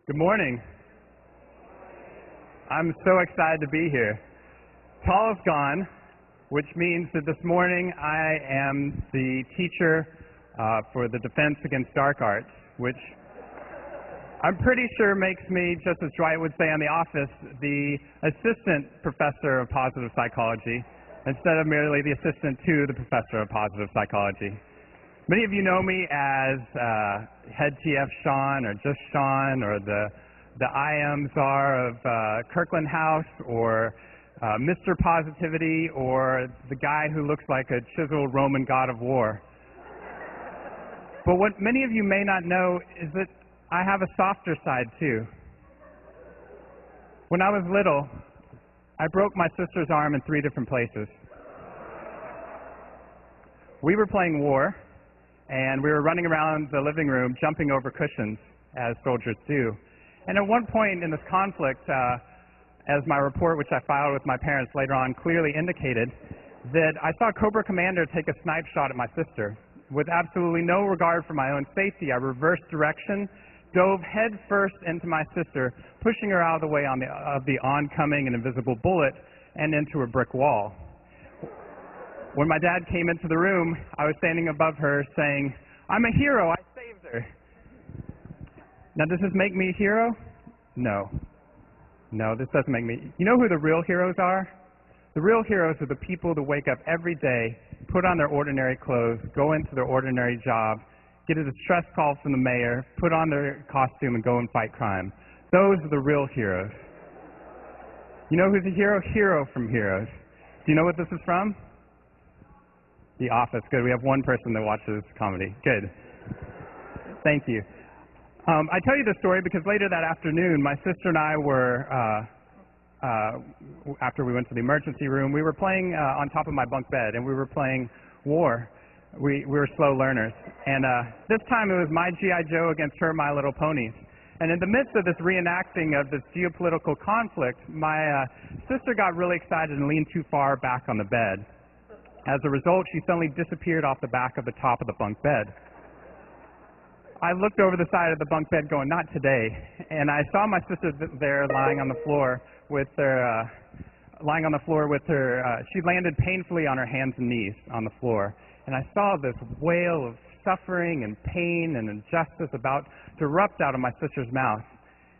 Good morning. I'm so excited to be here. Paul is gone, which means that this morning I am the teacher for the Defense Against Dark Arts, which I'm pretty sure makes me, just as Dwight would say on The Office, the assistant professor of positive psychology, instead of merely the assistant to the professor of positive psychology. Many of you know me as Head TF Sean, or just Sean, or the I am czar of Kirkland House, or Mr. Positivity, or the guy who looks like a chiseled Roman god of war. But what many of you may not know is that I have a softer side too. When I was little, I broke my sister's arm in 3 different places. We were playing war, and we were running around the living room jumping over cushions, as soldiers do. And at one point in this conflict, as my report, which I filed with my parents later on, clearly indicated, that I saw Cobra Commander take a snipe shot at my sister. With absolutely no regard for my own safety, I reversed direction, dove head first into my sister, pushing her out of the way of the oncoming and invisible bullet and into a brick wall. When my dad came into the room, I was standing above her saying, "I'm a hero, I saved her." Now, does this make me a hero? No. No, this doesn't make me. You know who the real heroes are? The real heroes are the people that wake up every day, put on their ordinary clothes, go into their ordinary job, get a distress call from the mayor, put on their costume, and go and fight crime. Those are the real heroes. You know who's a hero? Hero from Heroes. Do you know what this is from? The Office. Good. We have one person that watches comedy. Good. Thank you. I tell you this story because later that afternoon, my sister and I were, after we went to the emergency room, we were playing on top of my bunk bed, and we were playing war. We were slow learners. And this time it was my G.I. Joe against her My Little Ponies. And in the midst of this reenacting of this geopolitical conflict, my sister got really excited and leaned too far back on the bed. As a result, she suddenly disappeared off the back of the top of the bunk bed. I looked over the side of the bunk bed going, "Not today." And I saw my sister there lying on the floor with her, she landed painfully on her hands and knees on the floor. And I saw this wail of suffering and pain and injustice about to erupt out of my sister's mouth.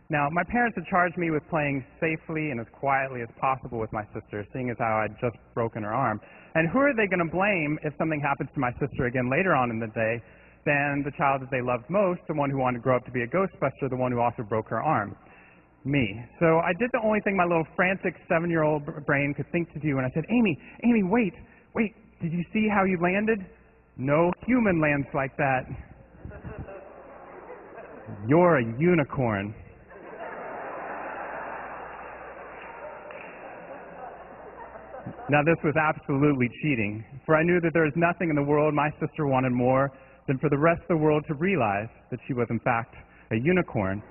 Now, my parents had charged me with playing safely and as quietly as possible with my sister, seeing as how I'd just broken her arm. And who are they going to blame if something happens to my sister again later on in the day than the child that they loved most, the one who wanted to grow up to be a Ghostbuster, the one who also broke her arm? Me. So I did the only thing my little frantic 7-year-old brain could think to do, and I said, Amy, wait, did you see how you landed? No human lands like that. You're a unicorn. Now, this was absolutely cheating, for I knew that there was nothing in the world my sister wanted more than for the rest of the world to realize that she was, in fact, a unicorn.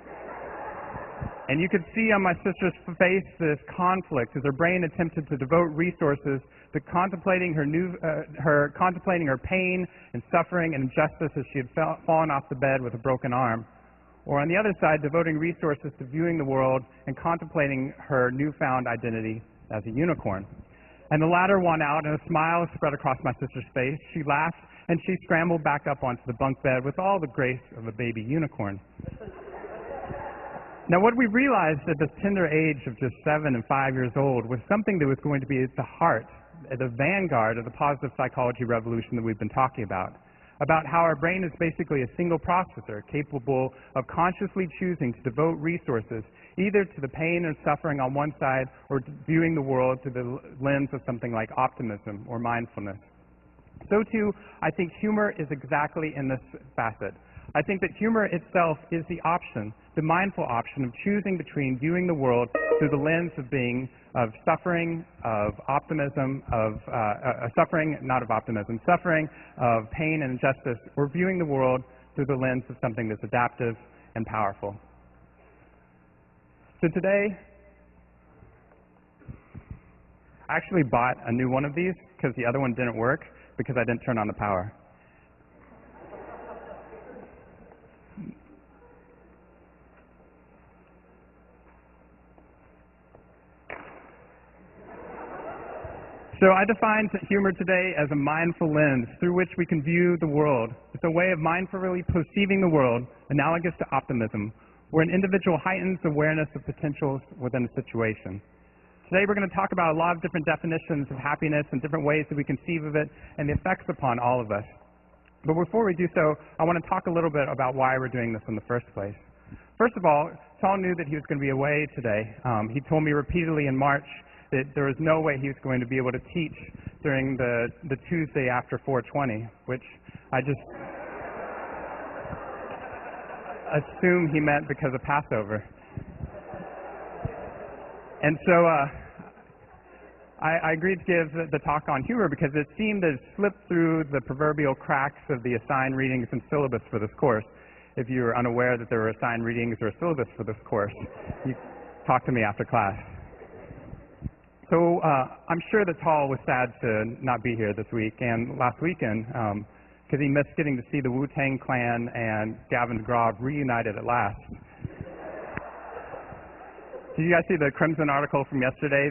And you could see on my sister's face this conflict as her brain attempted to devote resources to contemplating her pain and suffering and injustice as she had fallen off the bed with a broken arm, or on the other side, devoting resources to viewing the world and contemplating her newfound identity as a unicorn. And the latter won out, and a smile spread across my sister's face. She laughed, and she scrambled back up onto the bunk bed with all the grace of a baby unicorn. Now, what we realized at this tender age of just 7 and 5 years old was something that was going to be at the heart, at the vanguard of the positive psychology revolution that we've been talking about how our brain is basically a single processor capable of consciously choosing to devote resources either to the pain and suffering on one side or to viewing the world through the lens of something like optimism or mindfulness. So too, I think humor is exactly in this facet. I think that humor itself is the option, the mindful option of choosing between viewing the world through the lens of suffering, of optimism, suffering, of pain and injustice, or viewing the world through the lens of something that's adaptive and powerful. So today, I actually bought a new one of these because the other one didn't work because I didn't turn on the power. So I defined humor today as a mindful lens through which we can view the world. It's a way of mindfully perceiving the world, analogous to optimism, where an individual heightens awareness of potentials within a situation. Today we're going to talk about a lot of different definitions of happiness and different ways that we conceive of it and the effects upon all of us. But before we do so, I want to talk a little bit about why we're doing this in the first place. First of all, Saul knew that he was going to be away today. He told me repeatedly in March that there was no way he was going to be able to teach during the Tuesday after 420, which I just assumed he meant because of Passover. And so I agreed to give the talk on humor because it seemed to slip through the proverbial cracks of the assigned readings and syllabus for this course. If you were unaware that there were assigned readings or a syllabus for this course, you talk to me after class. So I'm sure that Tal was sad to not be here this week and last weekend because he missed getting to see the Wu-Tang Clan and Gavin DeGraw reunited at last. Did you guys see the Crimson article from yesterday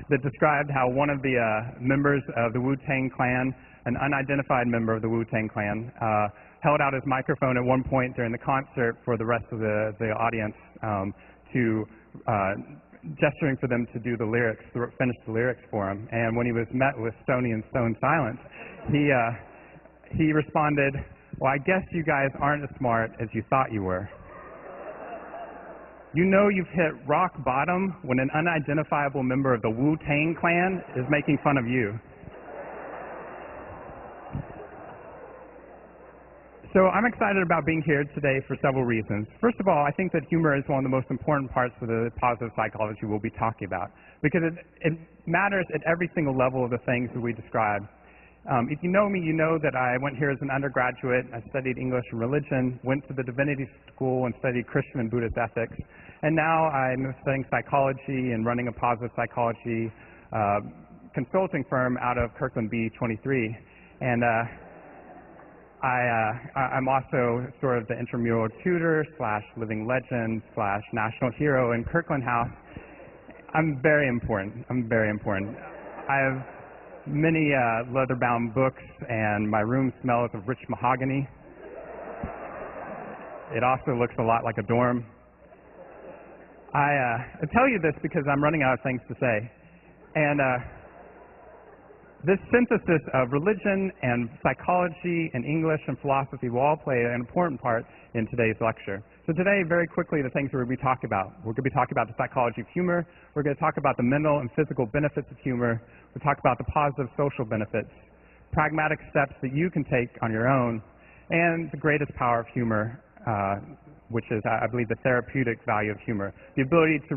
that described how one of the members of the Wu-Tang Clan, an unidentified member of the Wu-Tang Clan, held out his microphone at one point during the concert for the rest of the audience gesturing for them to do the lyrics, finish the lyrics for him. And when he was met with stony and stone silence, he responded, "Well, I guess you guys aren't as smart as you thought you were." You know you've hit rock bottom when an unidentifiable member of the Wu-Tang Clan is making fun of you. So I'm excited about being here today for several reasons. First of all, I think that humor is one of the most important parts of the positive psychology we'll be talking about because it matters at every single level of the things that we describe. If you know me, you know that I went here as an undergraduate. I studied English and religion, went to the divinity school and studied Christian and Buddhist ethics. And now I'm studying psychology and running a positive psychology consulting firm out of Kirkland B23. And I'm also sort of the intramural tutor / living legend / national hero in Kirkland House. I'm very important. I have many leather-bound books, and my room smells of rich mahogany. It also looks a lot like a dorm. I tell you this because I'm running out of things to say. And this synthesis of religion and psychology and English and philosophy will all play an important part in today's lecture. So today, very quickly, the things we're going to be talking about. We're going to be talking about the psychology of humor. We're going to talk about the mental and physical benefits of humor. We'll talk about the positive social benefits, pragmatic steps that you can take on your own, and the greatest power of humor, which is, I believe, the therapeutic value of humor. The ability to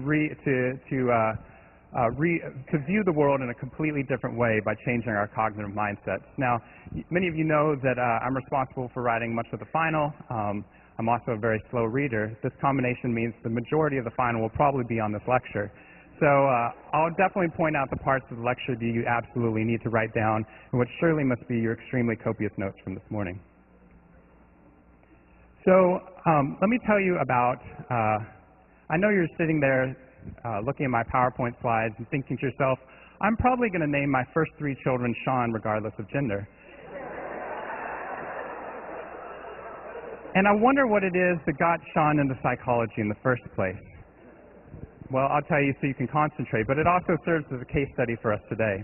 view the world in a completely different way by changing our cognitive mindsets. Now, many of you know that I'm responsible for writing much of the final. I'm also a very slow reader. This combination means the majority of the final will probably be on this lecture. So I'll definitely point out the parts of the lecture that you absolutely need to write down, and which surely must be your extremely copious notes from this morning. So let me tell you about, I know you're sitting there looking at my PowerPoint slides and thinking to yourself, I'm probably going to name my first 3 children Sean regardless of gender. And I wonder what it is that got Sean into psychology in the first place. Well, I'll tell you so you can concentrate, but it also serves as a case study for us today.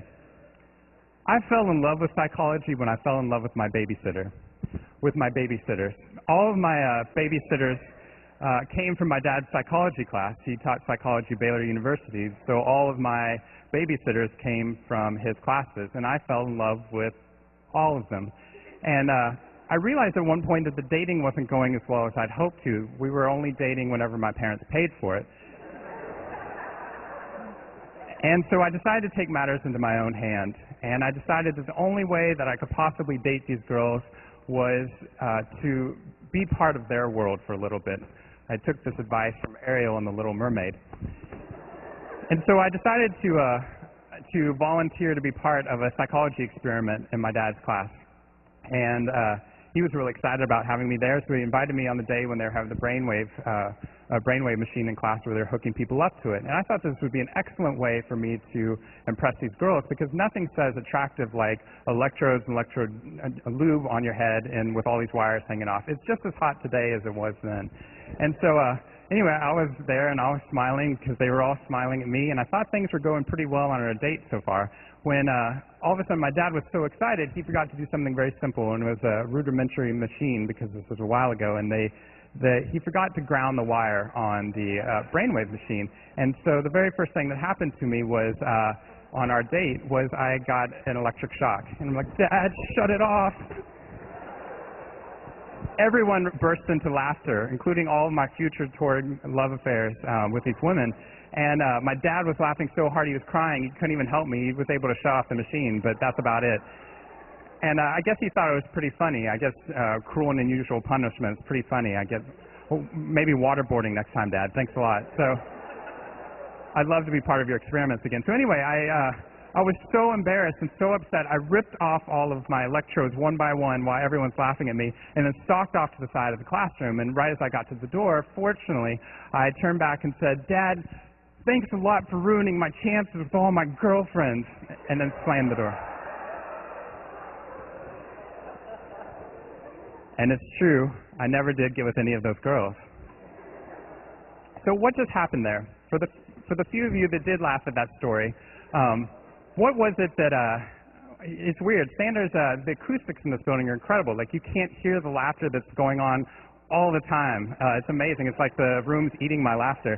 I fell in love with psychology when I fell in love with my babysitter, All of my babysitters came from my dad's psychology class. He taught psychology at Baylor University, so all of my babysitters came from his classes, and I fell in love with all of them. And I realized at one point that the dating wasn't going as well as I'd hoped to. We were only dating whenever my parents paid for it. And so I decided to take matters into my own hand, and I decided that the only way that I could possibly date these girls was to be part of their world for a little bit. I took this advice from Ariel and the Little Mermaid. And so I decided to volunteer to be part of a psychology experiment in my dad's class. And he was really excited about having me there, so he invited me on the day when they were having the brainwave a brainwave machine in class where they're hooking people up to it. And I thought this would be an excellent way for me to impress these girls, because nothing says attractive like electrodes and a lube on your head and with all these wires hanging off. It's just as hot today as it was then. And so anyway, I was there and I was smiling because they were all smiling at me, and I thought things were going pretty well on our date so far, when all of a sudden my dad was so excited he forgot to do something very simple, and it was a rudimentary machine, because this was a while ago, and he forgot to ground the wire on the brainwave machine. And so the very first thing that happened to me was on our date was I got an electric shock, and I'm like, Dad, shut it off. Everyone burst into laughter, including all of my future toward love affairs with these women. And my dad was laughing so hard he was crying. He couldn't even help me. He was able to shut off the machine, but that's about it. And I guess he thought it was pretty funny. I guess cruel and unusual punishment is pretty funny. I guess maybe waterboarding next time, Dad. Thanks a lot. So I'd love to be part of your experiments again. So anyway, I was so embarrassed and so upset, I ripped off all of my electrodes one by one while everyone's laughing at me, and then stalked off to the side of the classroom. And right as I got to the door, fortunately, I turned back and said, Dad, thanks a lot for ruining my chances with all my girlfriends, and then slammed the door. And it's true, I never did get with any of those girls. So what just happened there? For the few of you that did laugh at that story, what was it that, it's weird, Sanders, the acoustics in this building are incredible. Like, you can't hear the laughter that's going on all the time. It's amazing. It's like the room's eating my laughter.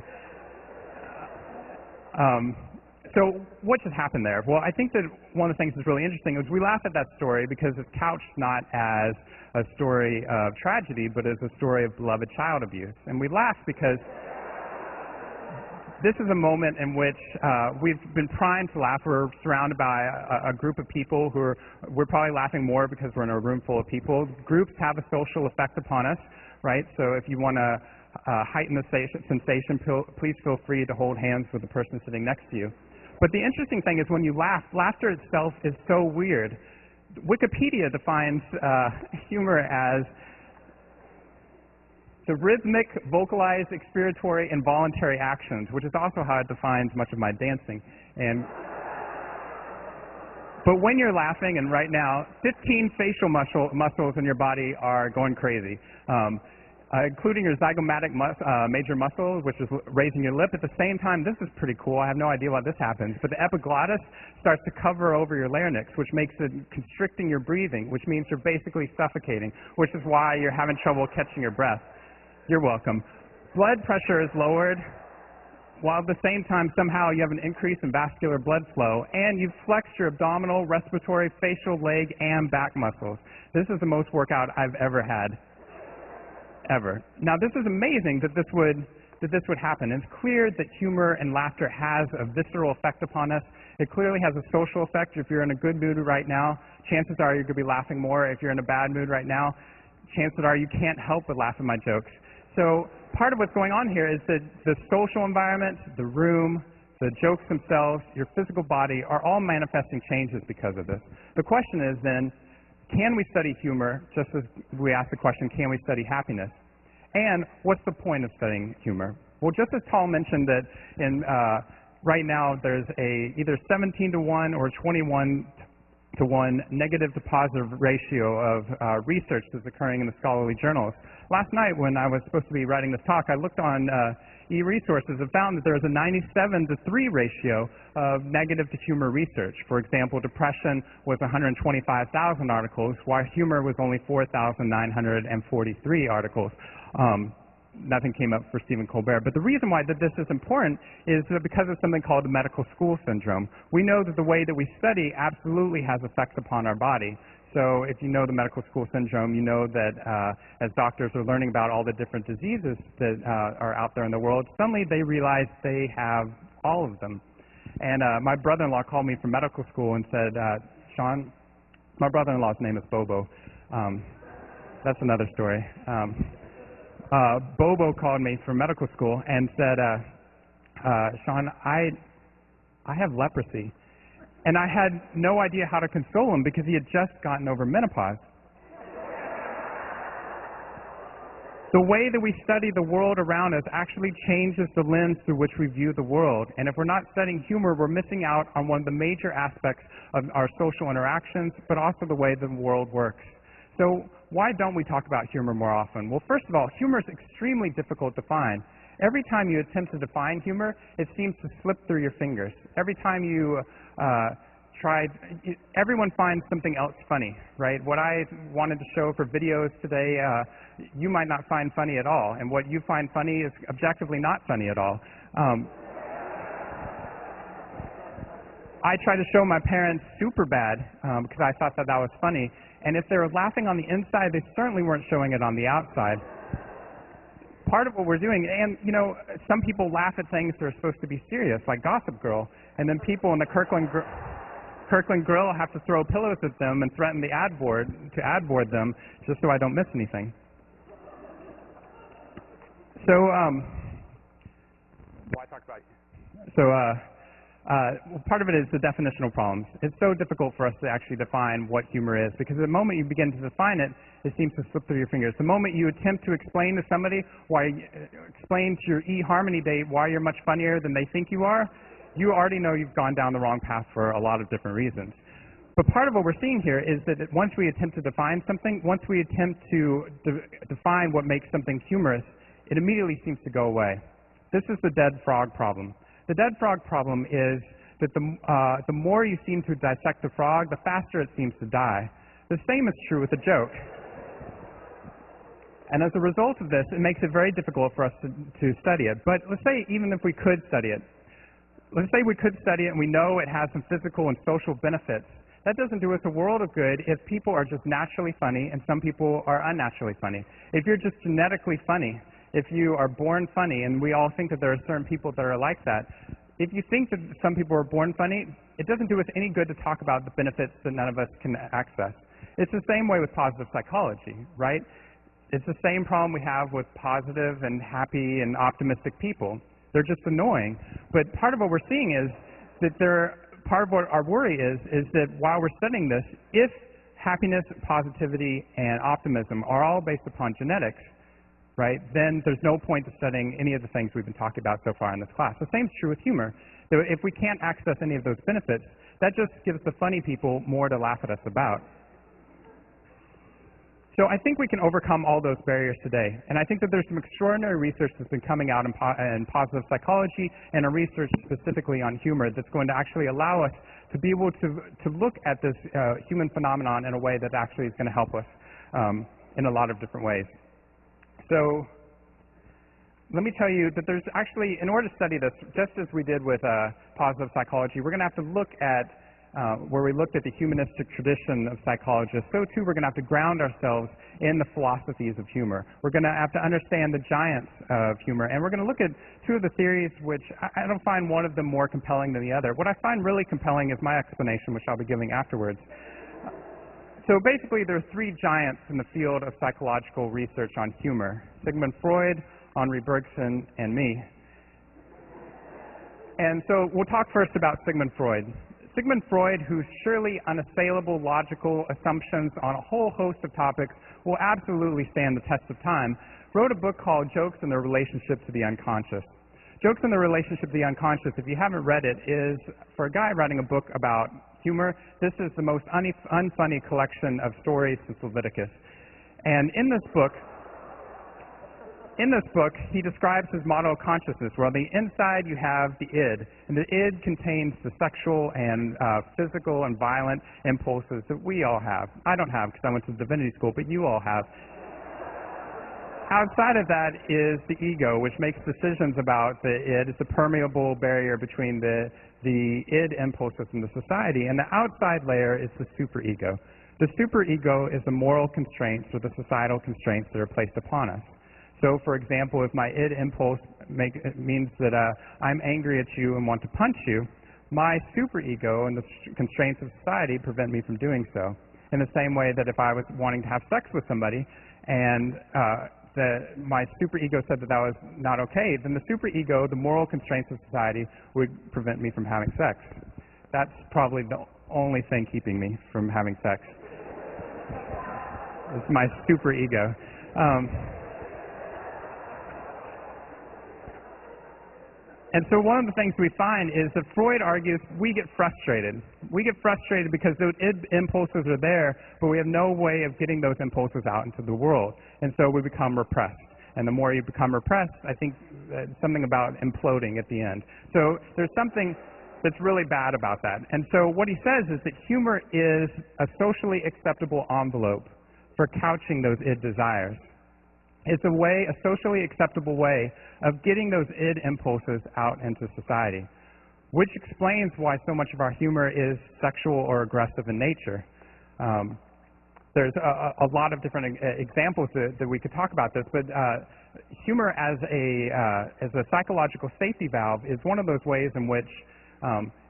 So what just happened there? Well, I think that one of the things that's really interesting is we laugh at that story because it's couched not as a story of tragedy, but as a story of beloved child abuse. And we laugh because this is a moment in which we've been primed to laugh. We're surrounded by a group of people we're probably laughing more because we're in a room full of people. Groups have a social effect upon us, right? So if you want to heighten the sensation, please feel free to hold hands with the person sitting next to you. But the interesting thing is when you laugh, laughter itself is so weird. Wikipedia defines humor as the rhythmic, vocalized, expiratory, and voluntary actions, which is also how it defines much of my dancing. But when you're laughing, and right now, 15 facial muscles in your body are going crazy, including your zygomatic major muscle, which is raising your lip. At the same time, this is pretty cool. I have no idea why this happens, but the epiglottis starts to cover over your larynx, which makes it constricting your breathing, which means you're basically suffocating, which is why you're having trouble catching your breath. You're welcome. Blood pressure is lowered, while at the same time somehow you have an increase in vascular blood flow, and you've flexed your abdominal, respiratory, facial, leg, and back muscles. This is the most workout I've ever had, ever. Now, this is amazing that this would happen. It's clear that humor and laughter has a visceral effect upon us. It clearly has a social effect. If you're in a good mood right now, chances are you're going to be laughing more. If you're in a bad mood right now, chances are you can't help but laugh at my jokes. So part of what's going on here is that the social environment, the room, the jokes themselves, your physical body are all manifesting changes because of this. The question is then, can we study humor, just as we ask the question, can we study happiness? And what's the point of studying humor? Well, just as Tal mentioned that right now there's either 17-to-1 or 21-to-1 negative to positive ratio of research that's occurring in the scholarly journals. Last night when I was supposed to be writing this talk, I looked on e-resources and found that there was a 97-to-3 ratio of negative to humor research. For example, depression was 125,000 articles, while humor was only 4,943 articles. Nothing came up for Stephen Colbert. But the reason why that this is important is because of something called the medical school syndrome. We know that the way that we study absolutely has effects upon our body. So if you know the medical school syndrome, you know that as doctors are learning about all the different diseases that are out there in the world, suddenly they realize they have all of them. And my brother-in-law called me from medical school and said, Sean, my brother-in-law's name is Bobo. That's another story. Bobo called me from medical school and said, Sean, I have leprosy. And I had no idea how to console him because he had just gotten over menopause. The way that we study the world around us actually changes the lens through which we view the world. And if we're not studying humor, we're missing out on one of the major aspects of our social interactions, but also the way the world works. So why don't we talk about humor more often? Well, first of all, humor is extremely difficult to find. Every time you attempt to define humor, it seems to slip through your fingers. Every time you everyone finds something else funny, right? What I wanted to show for videos today, you might not find funny at all, and what you find funny is objectively not funny at all. I tried to show my parents Superbad because I thought that was funny, and if they were laughing on the inside, they certainly weren't showing it on the outside. Part of what we're doing, and you know, some people laugh at things that are supposed to be serious, like Gossip Girl, and then people in the Kirkland Grill have to throw pillows at them and threaten the ad board them just so I don't miss anything. So, why talk about you? So, part of it is the definitional problems. It's so difficult for us to actually define what humor is because the moment you begin to define it, it seems to slip through your fingers. The moment you attempt to explain to somebody explain to your eHarmony date why you're much funnier than they think you are, you already know you've gone down the wrong path for a lot of different reasons. But part of what we're seeing here is that once we attempt to define something, once we attempt to define what makes something humorous, it immediately seems to go away. This is the dead frog problem. The dead frog problem is that the more you seem to dissect the frog, the faster it seems to die. The same is true with a joke. And as a result of this, it makes it very difficult for us to study it. But let's say even if we could study it, let's say we could study it and we know it has some physical and social benefits. That doesn't do us a world of good if people are just naturally funny and some people are unnaturally funny. If you're just genetically funny, if you are born funny, and we all think that there are certain people that are like that, if you think that some people are born funny, it doesn't do us any good to talk about the benefits that none of us can access. It's the same way with positive psychology, right? It's the same problem we have with positive and happy and optimistic people. They're just annoying. But part of what we're seeing is that part of what our worry is that while we're studying this, if happiness, positivity, and optimism are all based upon genetics, right, then there's no point to studying any of the things we've been talking about so far in this class. The same is true with humor. So if we can't access any of those benefits, that just gives the funny people more to laugh at us about. So I think we can overcome all those barriers today. And I think that there's some extraordinary research that's been coming out in positive psychology and a research specifically on humor that's going to actually allow us to be able to look at this human phenomenon in a way that actually is going to help us in a lot of different ways. So let me tell you that there's actually, in order to study this, just as we did with positive psychology, we're going to have to look at where we looked at the humanistic tradition of psychologists, so too we're going to have to ground ourselves in the philosophies of humor. We're going to have to understand the giants of humor, and we're going to look at two of the theories which I don't find one of them more compelling than the other. What I find really compelling is my explanation, which I'll be giving afterwards. So basically there are three giants in the field of psychological research on humor: Sigmund Freud, Henri Bergson, and me. And so we'll talk first about Sigmund Freud. Sigmund Freud, whose surely unassailable logical assumptions on a whole host of topics will absolutely stand the test of time, wrote a book called Jokes and Their Relationship to the Unconscious. Jokes and Their Relationship to the Unconscious, if you haven't read it, is, for a guy writing a book about humor, this is the most unfunny collection of stories since Leviticus. And in this book, he describes his model of consciousness, where on the inside you have the id, and the id contains the sexual and physical and violent impulses that we all have. I don't have because I went to divinity school, but you all have. Outside of that is the ego, which makes decisions about the id. It's a permeable barrier between the id impulses and the society, and the outside layer is the superego. The superego is the moral constraints or the societal constraints that are placed upon us. So, for example, if my id impulse means that I'm angry at you and want to punch you, my superego and the constraints of society prevent me from doing so. In the same way that if I was wanting to have sex with somebody and my superego said that that was not okay, then the superego, the moral constraints of society, would prevent me from having sex. That's probably the only thing keeping me from having sex. It's my superego. And so one of the things we find is that Freud argues we get frustrated. We get frustrated because those impulses are there, but we have no way of getting those impulses out into the world. And so we become repressed. And the more you become repressed, I think something about imploding at the end. So there's something that's really bad about that. And so what he says is that humor is a socially acceptable envelope for couching those id desires. It's a socially acceptable way of getting those id impulses out into society, which explains why so much of our humor is sexual or aggressive in nature. There's a lot of different examples that we could talk about this, but humor as a psychological safety valve is one of those ways in which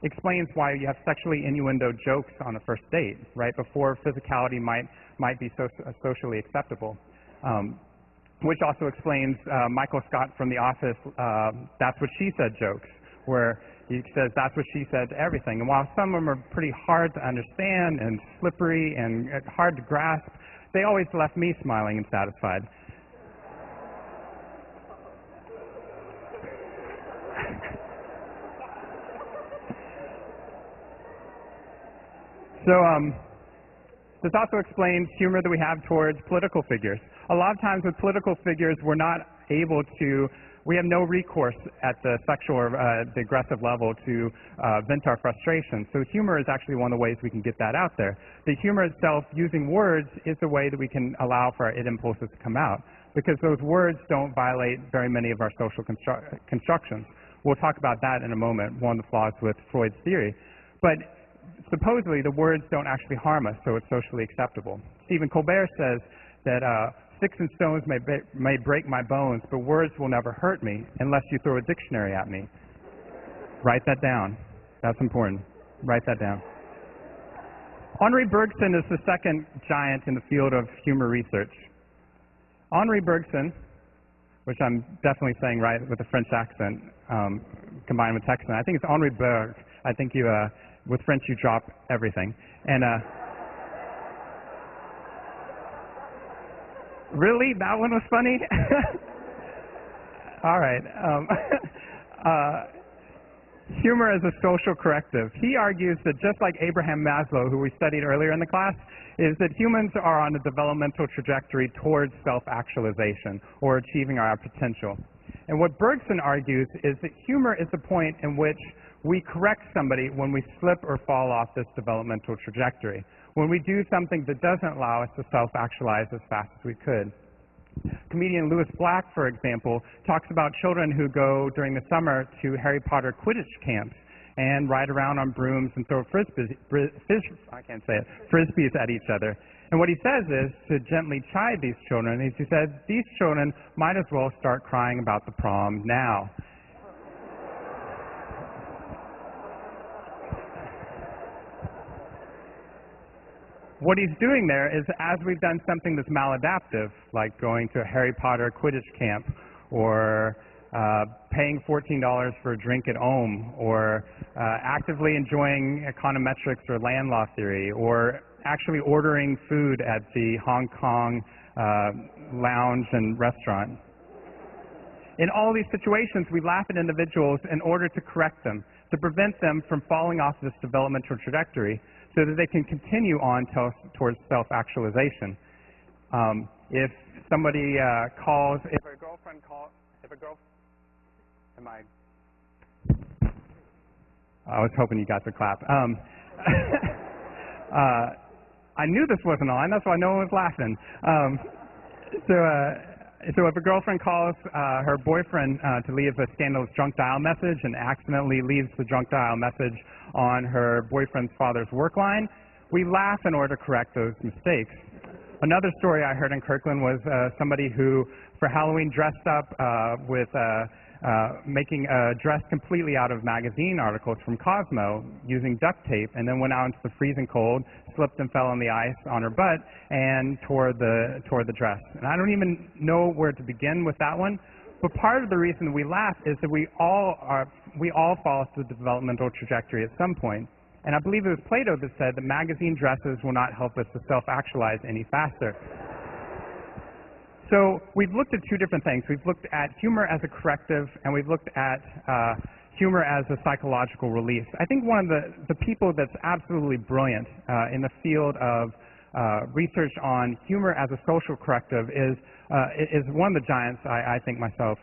explains why you have sexually innuendo jokes on a first date, right, before physicality might be socially acceptable. Which also explains Michael Scott from The Office, That's What She Said jokes, where he says that's what she said to everything. And while some of them are pretty hard to understand and slippery and hard to grasp, they always left me smiling and satisfied. So this also explains humor that we have towards political figures. A lot of times with political figures, we're not able to, we have no recourse at the sexual or the aggressive level to vent our frustration. So humor is actually one of the ways we can get that out there. The humor itself, using words, is a way that we can allow for our id impulses to come out, because those words don't violate very many of our social constructions. We'll talk about that in a moment, one of the flaws with Freud's theory. But supposedly the words don't actually harm us, so it's socially acceptable. Stephen Colbert says that sticks and stones may break my bones, but words will never hurt me unless you throw a dictionary at me. Write that down. That's important. Write that down. Henri Bergson is the second giant in the field of humor research. Henri Bergson, which I'm definitely saying right with a French accent combined with Texan. I think it's Henri Berg. I think you, with French, you drop everything. And really? That one was funny? All right. Humor as a social corrective. He argues that just like Abraham Maslow, who we studied earlier in the class, is that humans are on a developmental trajectory towards self-actualization or achieving our potential. And what Bergson argues is that humor is the point in which we correct somebody when we slip or fall off this developmental trajectory, when we do something that doesn't allow us to self-actualize as fast as we could. Comedian Louis Black, for example, talks about children who go during the summer to Harry Potter Quidditch camps and ride around on brooms and throw frisbees at each other. And what he says is to gently chide these children. He said, these children might as well start crying about the prom now. What he's doing there is, as we've done something that's maladaptive, like going to a Harry Potter Quidditch camp, or paying $14 for a drink at Ohm, or actively enjoying econometrics or land law theory, or actually ordering food at the Hong Kong lounge and restaurant. In all these situations, we laugh at individuals in order to correct them, to prevent them from falling off this developmental trajectory, so that they can continue on towards self-actualization. If somebody calls, if a girlfriend calls, I was hoping you got the clap. I knew this wasn't on, that's why no one was laughing. So if a girlfriend calls her boyfriend to leave a scandalous drunk dial message and accidentally leaves the drunk dial message on her boyfriend's father's work line, we laugh in order to correct those mistakes. Another story I heard in Kirkland was somebody who, for Halloween, dressed up with making a dress completely out of magazine articles from Cosmo using duct tape, and then went out into the freezing cold, slipped and fell on the ice on her butt, and tore the dress. And I don't even know where to begin with that one, but part of the reason we laugh is that we all fall off the developmental trajectory at some point. And I believe it was Plato that said that magazine dresses will not help us to self-actualize any faster. So we've looked at two different things. We've looked at humor as a corrective, and we've looked at humor as a psychological release. I think one of the people that's absolutely brilliant in the field of research on humor as a social corrective is one of the giants. I think myself,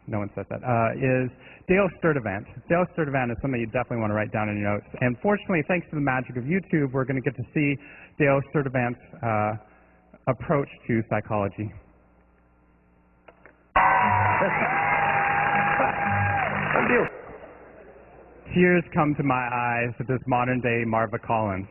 no one said that, is Dale Sturdivant. Dale Sturdivant is somebody you definitely want to write down in your notes. And fortunately, thanks to the magic of YouTube, we're going to get to see Dale Sturdivant's approach to psychology. Tears come to my eyes at this modern-day Marva Collins.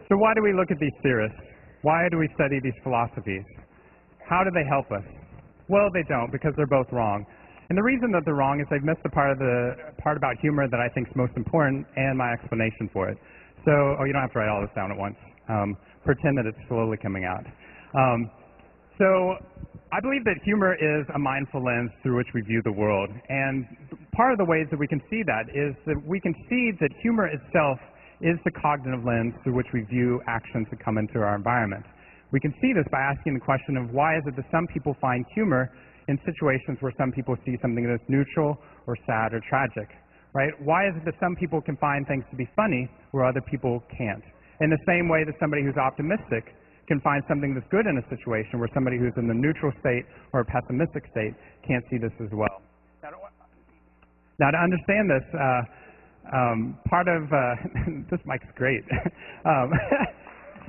So why do we look at these theorists? Why do we study these philosophies? How do they help us? Well, they don't, because they're both wrong. And the reason that they're wrong is they've missed the part about humor that I think is most important and my explanation for it. So, you don't have to write all this down at once. Pretend that it's slowly coming out. So I believe that humor is a mindful lens through which we view the world. And part of the ways that we can see that is that we can see that humor itself is the cognitive lens through which we view actions that come into our environment. We can see this by asking the question of why is it that some people find humor in situations where some people see something that's neutral or sad or tragic, right? Why is it that some people can find things to be funny where other people can't? In the same way that somebody who's optimistic can find something that's good in a situation where somebody who's in the neutral state or a pessimistic state can't see this as well. Now to understand this, part of, this mic's great.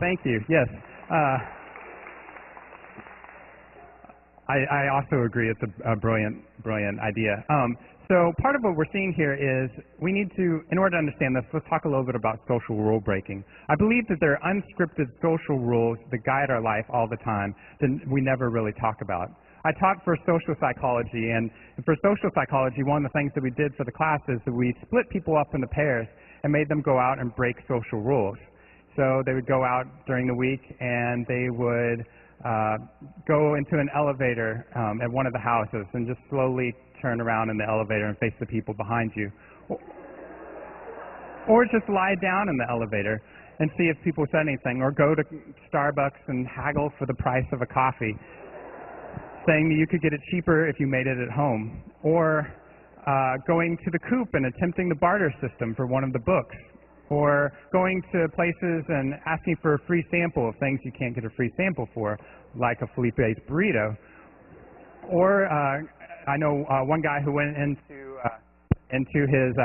Thank you, yes. I also agree it's a brilliant idea. So part of what we're seeing here is we need to, in order to understand this, let's talk a little bit about social rule breaking. I believe that there are unscripted social rules that guide our life all the time that we never really talk about. I taught for social psychology, and for social psychology, one of the things that we did for the class is that we split people up into pairs and made them go out and break social rules. So they would go out during the week and they would go into an elevator at one of the houses and just slowly turn around in the elevator and face the people behind you. Or just lie down in the elevator and see if people said anything, or go to Starbucks and haggle for the price of a coffee, saying that you could get it cheaper if you made it at home, or going to the Coop and attempting the barter system for one of the books, or going to places and asking for a free sample of things you can't get a free sample for, like a Felipe's burrito. Or I know one guy who went into his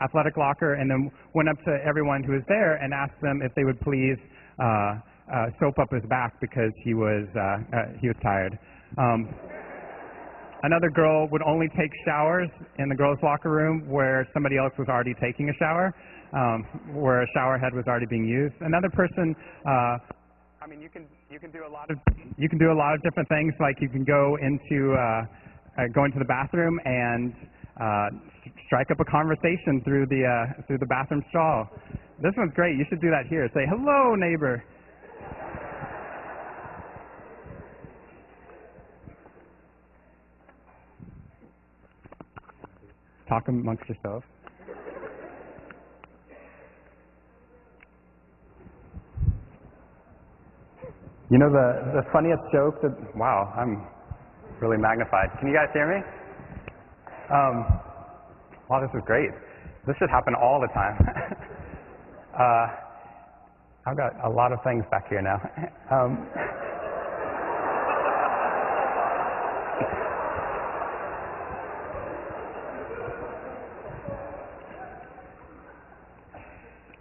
athletic locker and then went up to everyone who was there and asked them if they would please soap up his back because he was tired. Another girl would only take showers in the girls' locker room where somebody else was already taking a shower, where a shower head was already being used. Another person, I mean, you can do a lot of different things. Like you can go into the bathroom and strike up a conversation through the bathroom stall. This one's great. You should do that here. Say, "Hello, neighbor." Talk amongst yourselves. You know the funniest joke that, wow, I'm really magnified. Can you guys hear me? Wow, this is great. This should happen all the time. I've got a lot of things back here now.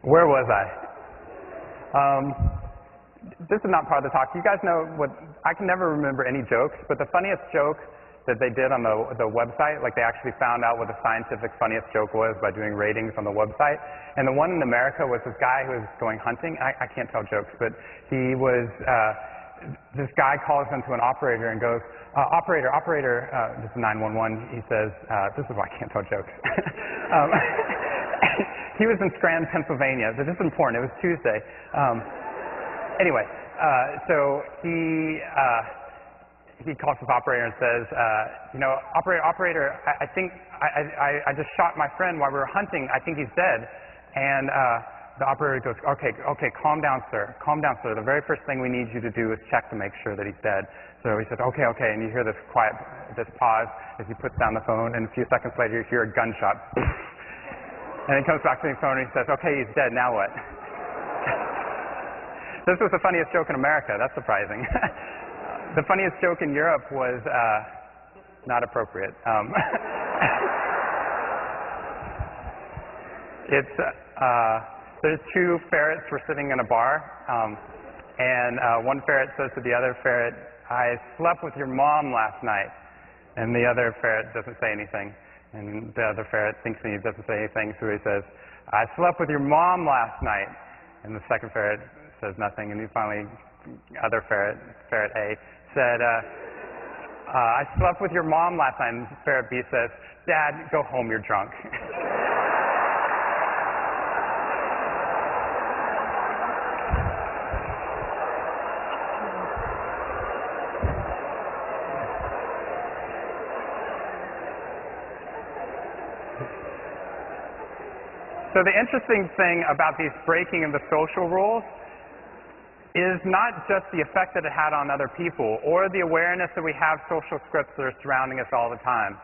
Where was I? This is not part of the talk. You guys know what, I can never remember any jokes, but the funniest joke that they did on the website, like they actually found out what the scientific funniest joke was by doing ratings on the website. And the one in America was this guy who was going hunting. I can't tell jokes, but he was, this guy calls into an operator and goes, operator, this is 911. He says, this is why I can't tell jokes. He was in Scranton, Pennsylvania. This is important. It was Tuesday. Anyway, so he he calls his operator and says, you know, operator, I think I just shot my friend while we were hunting. I think he's dead. And the operator goes, okay, calm down, sir. Calm down, sir. The very first thing we need you to do is check to make sure that he's dead. So he says, okay. And you hear this pause as he puts down the phone, and a few seconds later you hear a gunshot. And he comes back to the phone and he says, okay, he's dead, now what? This was the funniest joke in America. That's surprising. The funniest joke in Europe was not appropriate. There's two ferrets were sitting in a bar, and one ferret says to the other ferret, I slept with your mom last night. And the other ferret doesn't say anything. And the other ferret thinks he doesn't say anything, so he says, I slept with your mom last night. And the second ferret says nothing, and he finally, other ferret A, said, I slept with your mom last night. And ferret B says, Dad, go home, you're drunk. So the interesting thing about these breaking of the social rules is not just the effect that it had on other people or the awareness that we have social scripts that are surrounding us all the time.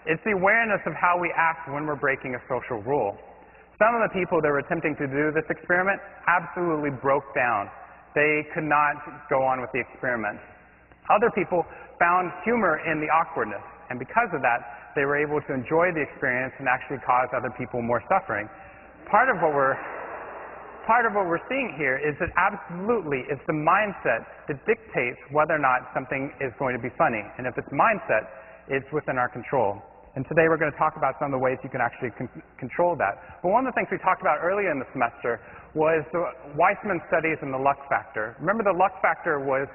It's the awareness of how we act when we're breaking a social rule. Some of the people that were attempting to do this experiment absolutely broke down. They could not go on with the experiment. Other people found humor in the awkwardness, and because of that, they were able to enjoy the experience and actually cause other people more suffering. Part of what we're seeing here is that absolutely it's the mindset that dictates whether or not something is going to be funny. And if it's mindset, it's within our control. And today we're going to talk about some of the ways you can actually control that. But one of the things we talked about earlier in the semester was the Weissman studies and the luck factor. Remember, the luck factor was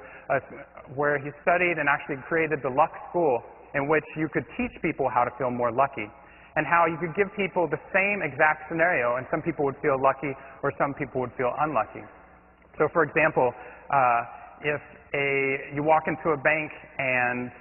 where he studied and actually created the luck school, in which you could teach people how to feel more lucky, and how you could give people the same exact scenario, and some people would feel lucky or some people would feel unlucky. So for example, if you walk into a bank and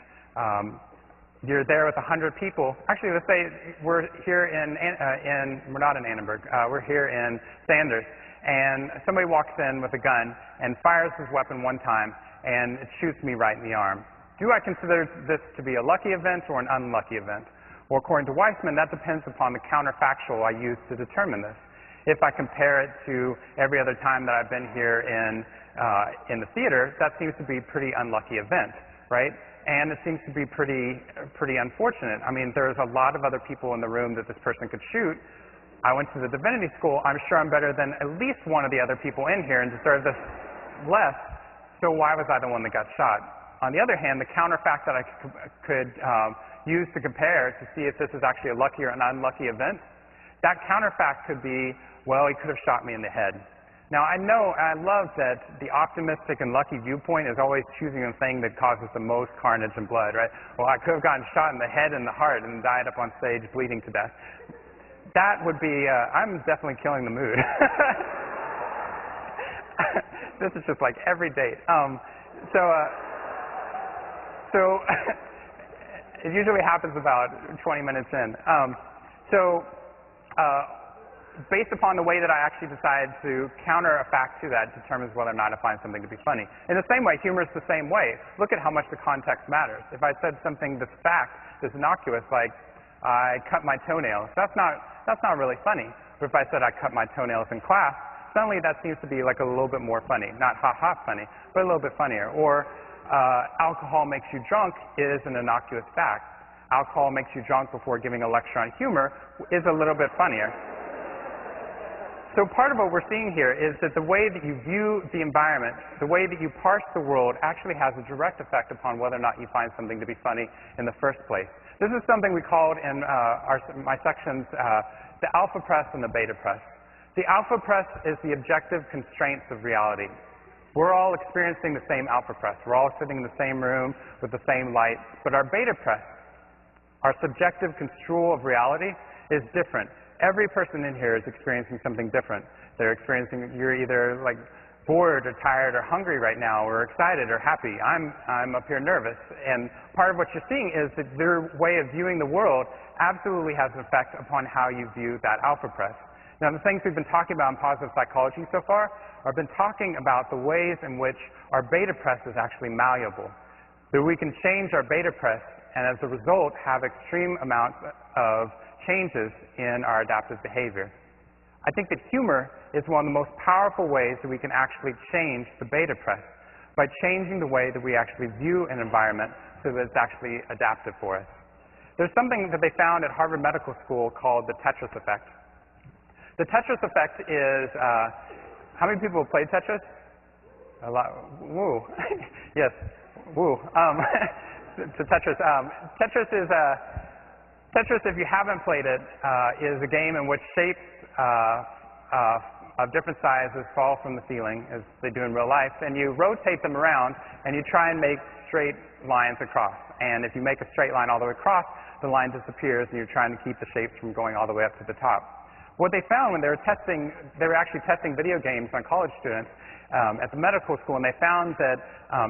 you're there with 100 people, actually let's say we're here we're not in Annenberg, we're here in Sanders, and somebody walks in with a gun and fires his weapon one time and it shoots me right in the arm. Do I consider this to be a lucky event or an unlucky event? Well, according to Weissman, that depends upon the counterfactual I use to determine this. If I compare it to every other time that I've been here in the theater, that seems to be a pretty unlucky event, right? And it seems to be pretty unfortunate. I mean, there's a lot of other people in the room that this person could shoot. I went to the divinity school. I'm sure I'm better than at least one of the other people in here and deserve this less, so why was I the one that got shot? On the other hand, the counterfact that I could use to compare to see if this is actually a lucky or an unlucky event, that counterfact could be, well, he could have shot me in the head. Now, I love that the optimistic and lucky viewpoint is always choosing the thing that causes the most carnage and blood, right? Well, I could have gotten shot in the head and the heart and died up on stage bleeding to death. That would be, I'm definitely killing the mood. This is just like every date. So it usually happens about 20 minutes in. Based upon the way that I actually decide to counter a fact to that determines whether or not I find something to be funny. In the same way, humor is the same way. Look at how much the context matters. If I said something that's fact, that's innocuous, like I cut my toenails, that's not really funny. But if I said I cut my toenails in class, suddenly that seems to be like a little bit more funny. Not ha-ha funny, but a little bit funnier. Or alcohol makes you drunk is an innocuous fact. Alcohol makes you drunk before giving a lecture on humor is a little bit funnier. So part of what we're seeing here is that the way that you view the environment, the way that you parse the world actually has a direct effect upon whether or not you find something to be funny in the first place. This is something we called in my sections the alpha press and the beta press. The alpha press is the objective constraints of reality. We're all experiencing the same alpha press. We're all sitting in the same room with the same lights, but our beta press, our subjective construal of reality, is different. Every person in here is experiencing something different. You're either like bored or tired or hungry right now, or excited or happy. I'm up here nervous. And part of what you're seeing is that their way of viewing the world absolutely has an effect upon how you view that alpha press. Now, the things we've been talking about in positive psychology so far have been talking about the ways in which our beta press is actually malleable. That we can change our beta press and as a result have extreme amounts of changes in our adaptive behavior. I think that humor is one of the most powerful ways that we can actually change the beta press by changing the way that we actually view an environment so that it's actually adaptive for us. There's something that they found at Harvard Medical School called the Tetris effect. The Tetris effect is, how many people have played Tetris? A lot. Woo. Yes. Woo. To Tetris. Tetris is Tetris, if you haven't played it, is a game in which shapes of different sizes fall from the ceiling, as they do in real life, and you rotate them around, and you try and make straight lines across. And if you make a straight line all the way across, the line disappears, and you're trying to keep the shapes from going all the way up to the top. What they found when they were actually testing video games on college students at the medical school, and they found that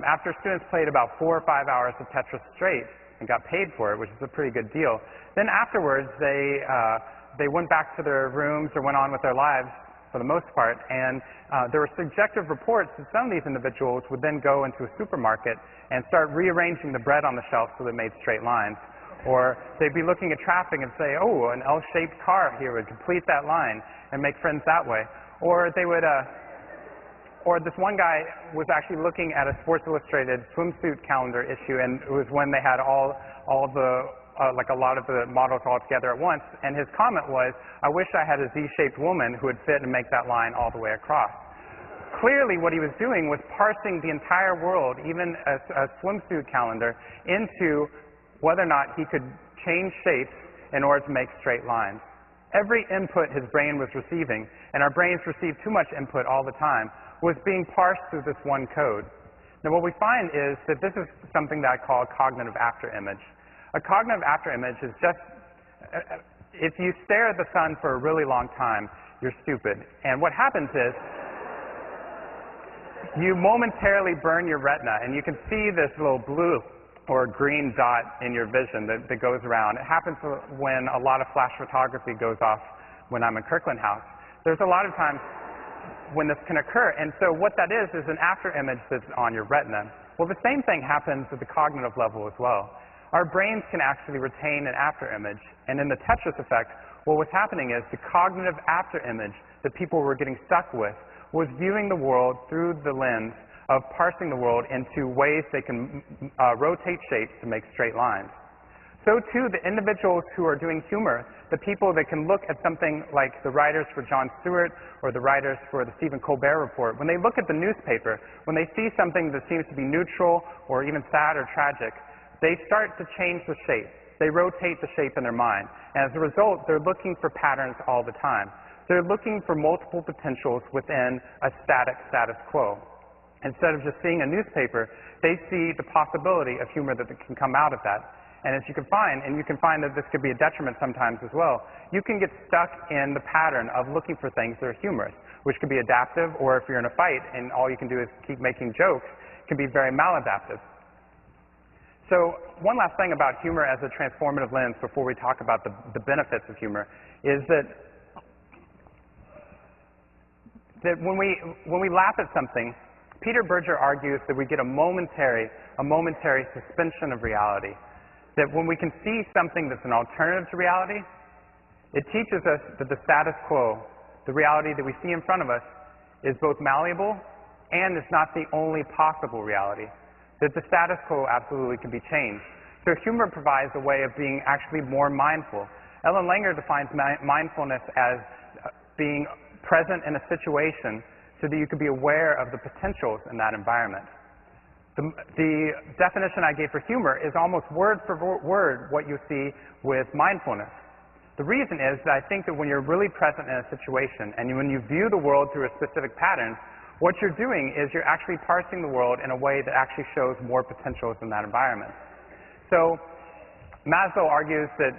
after students played about 4 or 5 hours of Tetris straight and got paid for it, which is a pretty good deal, then afterwards they went back to their rooms or went on with their lives for the most part, and there were subjective reports that some of these individuals would then go into a supermarket and start rearranging the bread on the shelf so they made straight lines. Or they'd be looking at traffic and say, oh, an L-shaped car here would complete that line and make friends that way. Or they would, or this one guy was actually looking at a Sports Illustrated swimsuit calendar issue, and it was when they had all the like a lot of the models all together at once, and his comment was, I wish I had a Z-shaped woman who would fit and make that line all the way across. Clearly what he was doing was parsing the entire world, even a swimsuit calendar, into whether or not he could change shapes in order to make straight lines. Every input his brain was receiving, and our brains receive too much input all the time, was being parsed through this one code. Now what we find is that this is something that I call a cognitive afterimage. A cognitive afterimage is just, if you stare at the sun for a really long time, you're stupid. And what happens is, you momentarily burn your retina, and you can see this little blue or green dot in your vision that goes around. It happens when a lot of flash photography goes off when I'm in Kirkland House. There's a lot of times when this can occur, and so what that is an afterimage that's on your retina. Well, the same thing happens at the cognitive level as well. Our brains can actually retain an afterimage, and in the Tetris effect, what was happening is the cognitive afterimage that people were getting stuck with was viewing the world through the lens of parsing the world into ways they can rotate shapes to make straight lines. So too, the individuals who are doing humor, the people that can look at something like the writers for Jon Stewart or the writers for the Stephen Colbert Report, when they look at the newspaper, when they see something that seems to be neutral or even sad or tragic, they start to change the shape. They rotate the shape in their mind. And as a result, they're looking for patterns all the time. They're looking for multiple potentials within a static status quo. Instead of just seeing a newspaper, they see the possibility of humor that can come out of that. And as you can find, and you can find that this could be a detriment sometimes as well, you can get stuck in the pattern of looking for things that are humorous, which could be adaptive, or if you're in a fight and all you can do is keep making jokes, can be very maladaptive. So one last thing about humor as a transformative lens before we talk about the benefits of humor is that when we laugh at something, Peter Berger argues that we get a momentary suspension of reality. That when we can see something that's an alternative to reality, it teaches us that the status quo, the reality that we see in front of us, is both malleable and is not the only possible reality. That the status quo absolutely can be changed. So humor provides a way of being actually more mindful. Ellen Langer defines mindfulness as being present in a situation so that you can be aware of the potentials in that environment. The definition I gave for humor is almost word for word what you see with mindfulness. The reason is that I think that when you're really present in a situation and when you view the world through a specific pattern, what you're doing is you're actually parsing the world in a way that actually shows more potentials in that environment. So Maslow argues that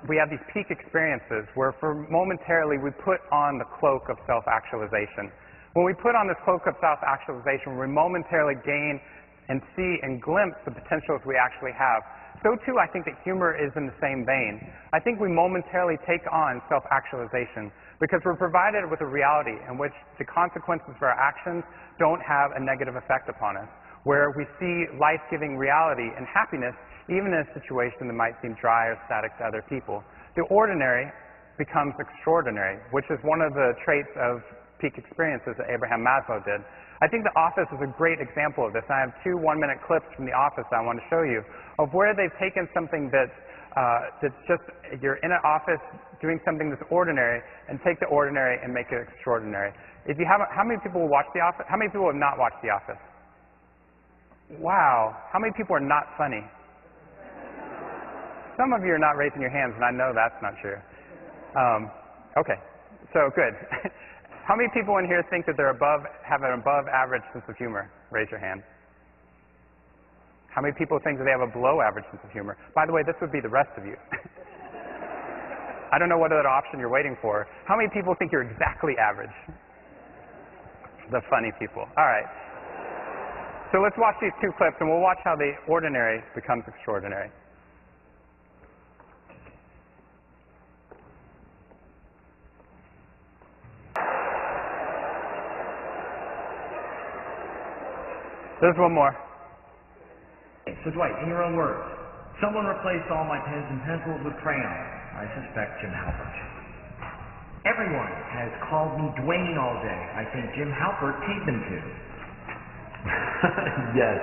we have these peak experiences where for momentarily we put on the cloak of self-actualization. When we put on this cloak of self-actualization, we momentarily gain and see and glimpse the potentials we actually have. So too, I think that humor is in the same vein. I think we momentarily take on self-actualization because we're provided with a reality in which the consequences of our actions don't have a negative effect upon us, where we see life-giving reality and happiness even in a situation that might seem dry or static to other people. The ordinary becomes extraordinary, which is one of the traits of peak experiences that Abraham Maslow did. I think The Office is a great example of this. I have 2 one-minute clips from The Office that I want to show you of where they've taken something that's just, you're in an office doing something that's ordinary and take the ordinary and make it extraordinary. If you haven't, how many people watch The Office? How many people have not watched The Office? Wow. How many people are not funny? Some of you are not raising your hands, and I know that's not true. Okay, so good. How many people in here think that they're have an above average sense of humor? Raise your hand. How many people think that they have a below average sense of humor? By the way, this would be the rest of you. I don't know what other option you're waiting for. How many people think you're exactly average? The funny people. All right. So let's watch these 2 clips, and we'll watch how the ordinary becomes extraordinary. There's one more. So Dwight, in your own words, someone replaced all my pens and pencils with crayons. I suspect Jim Halpert. Everyone has called me Dwayne all day. I think Jim Halpert paid them to. Yes,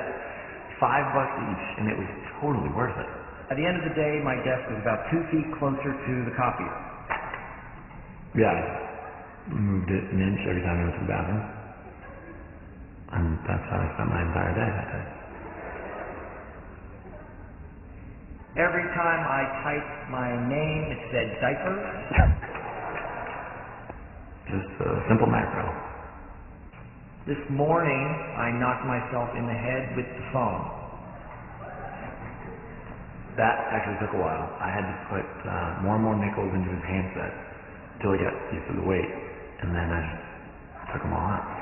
$5 each, and it was totally worth it. At the end of the day, my desk was about 2 feet closer to the copier. Yeah, I moved it an inch every time I went to the bathroom. And that's how I spent my entire day that day. Every time I typed my name, it said diaper. Just a simple macro. This morning, I knocked myself in the head with the phone. That actually took a while. I had to put more and more nickels into his handset until he got used to the weight, and then I just took them all out.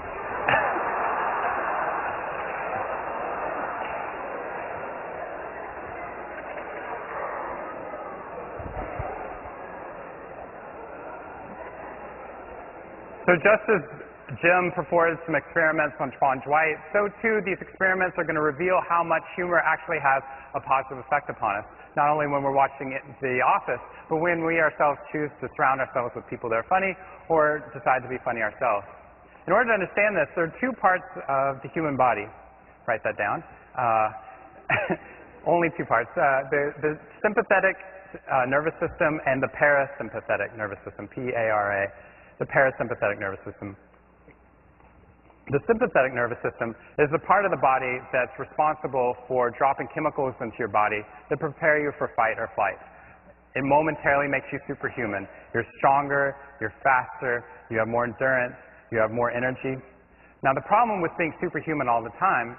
So just as Jim performed some experiments on Dwight, so too these experiments are going to reveal how much humor actually has a positive effect upon us. Not only when we're watching The Office, but when we ourselves choose to surround ourselves with people that are funny or decide to be funny ourselves. In order to understand this, there are 2 parts of the human body. Write that down. Only 2 parts. The sympathetic nervous system and the parasympathetic nervous system, P-A-R-A. The parasympathetic nervous system. The sympathetic nervous system is the part of the body that's responsible for dropping chemicals into your body that prepare you for fight or flight. It momentarily makes you superhuman. You're stronger, you're faster, you have more endurance, you have more energy. Now the problem with being superhuman all the time,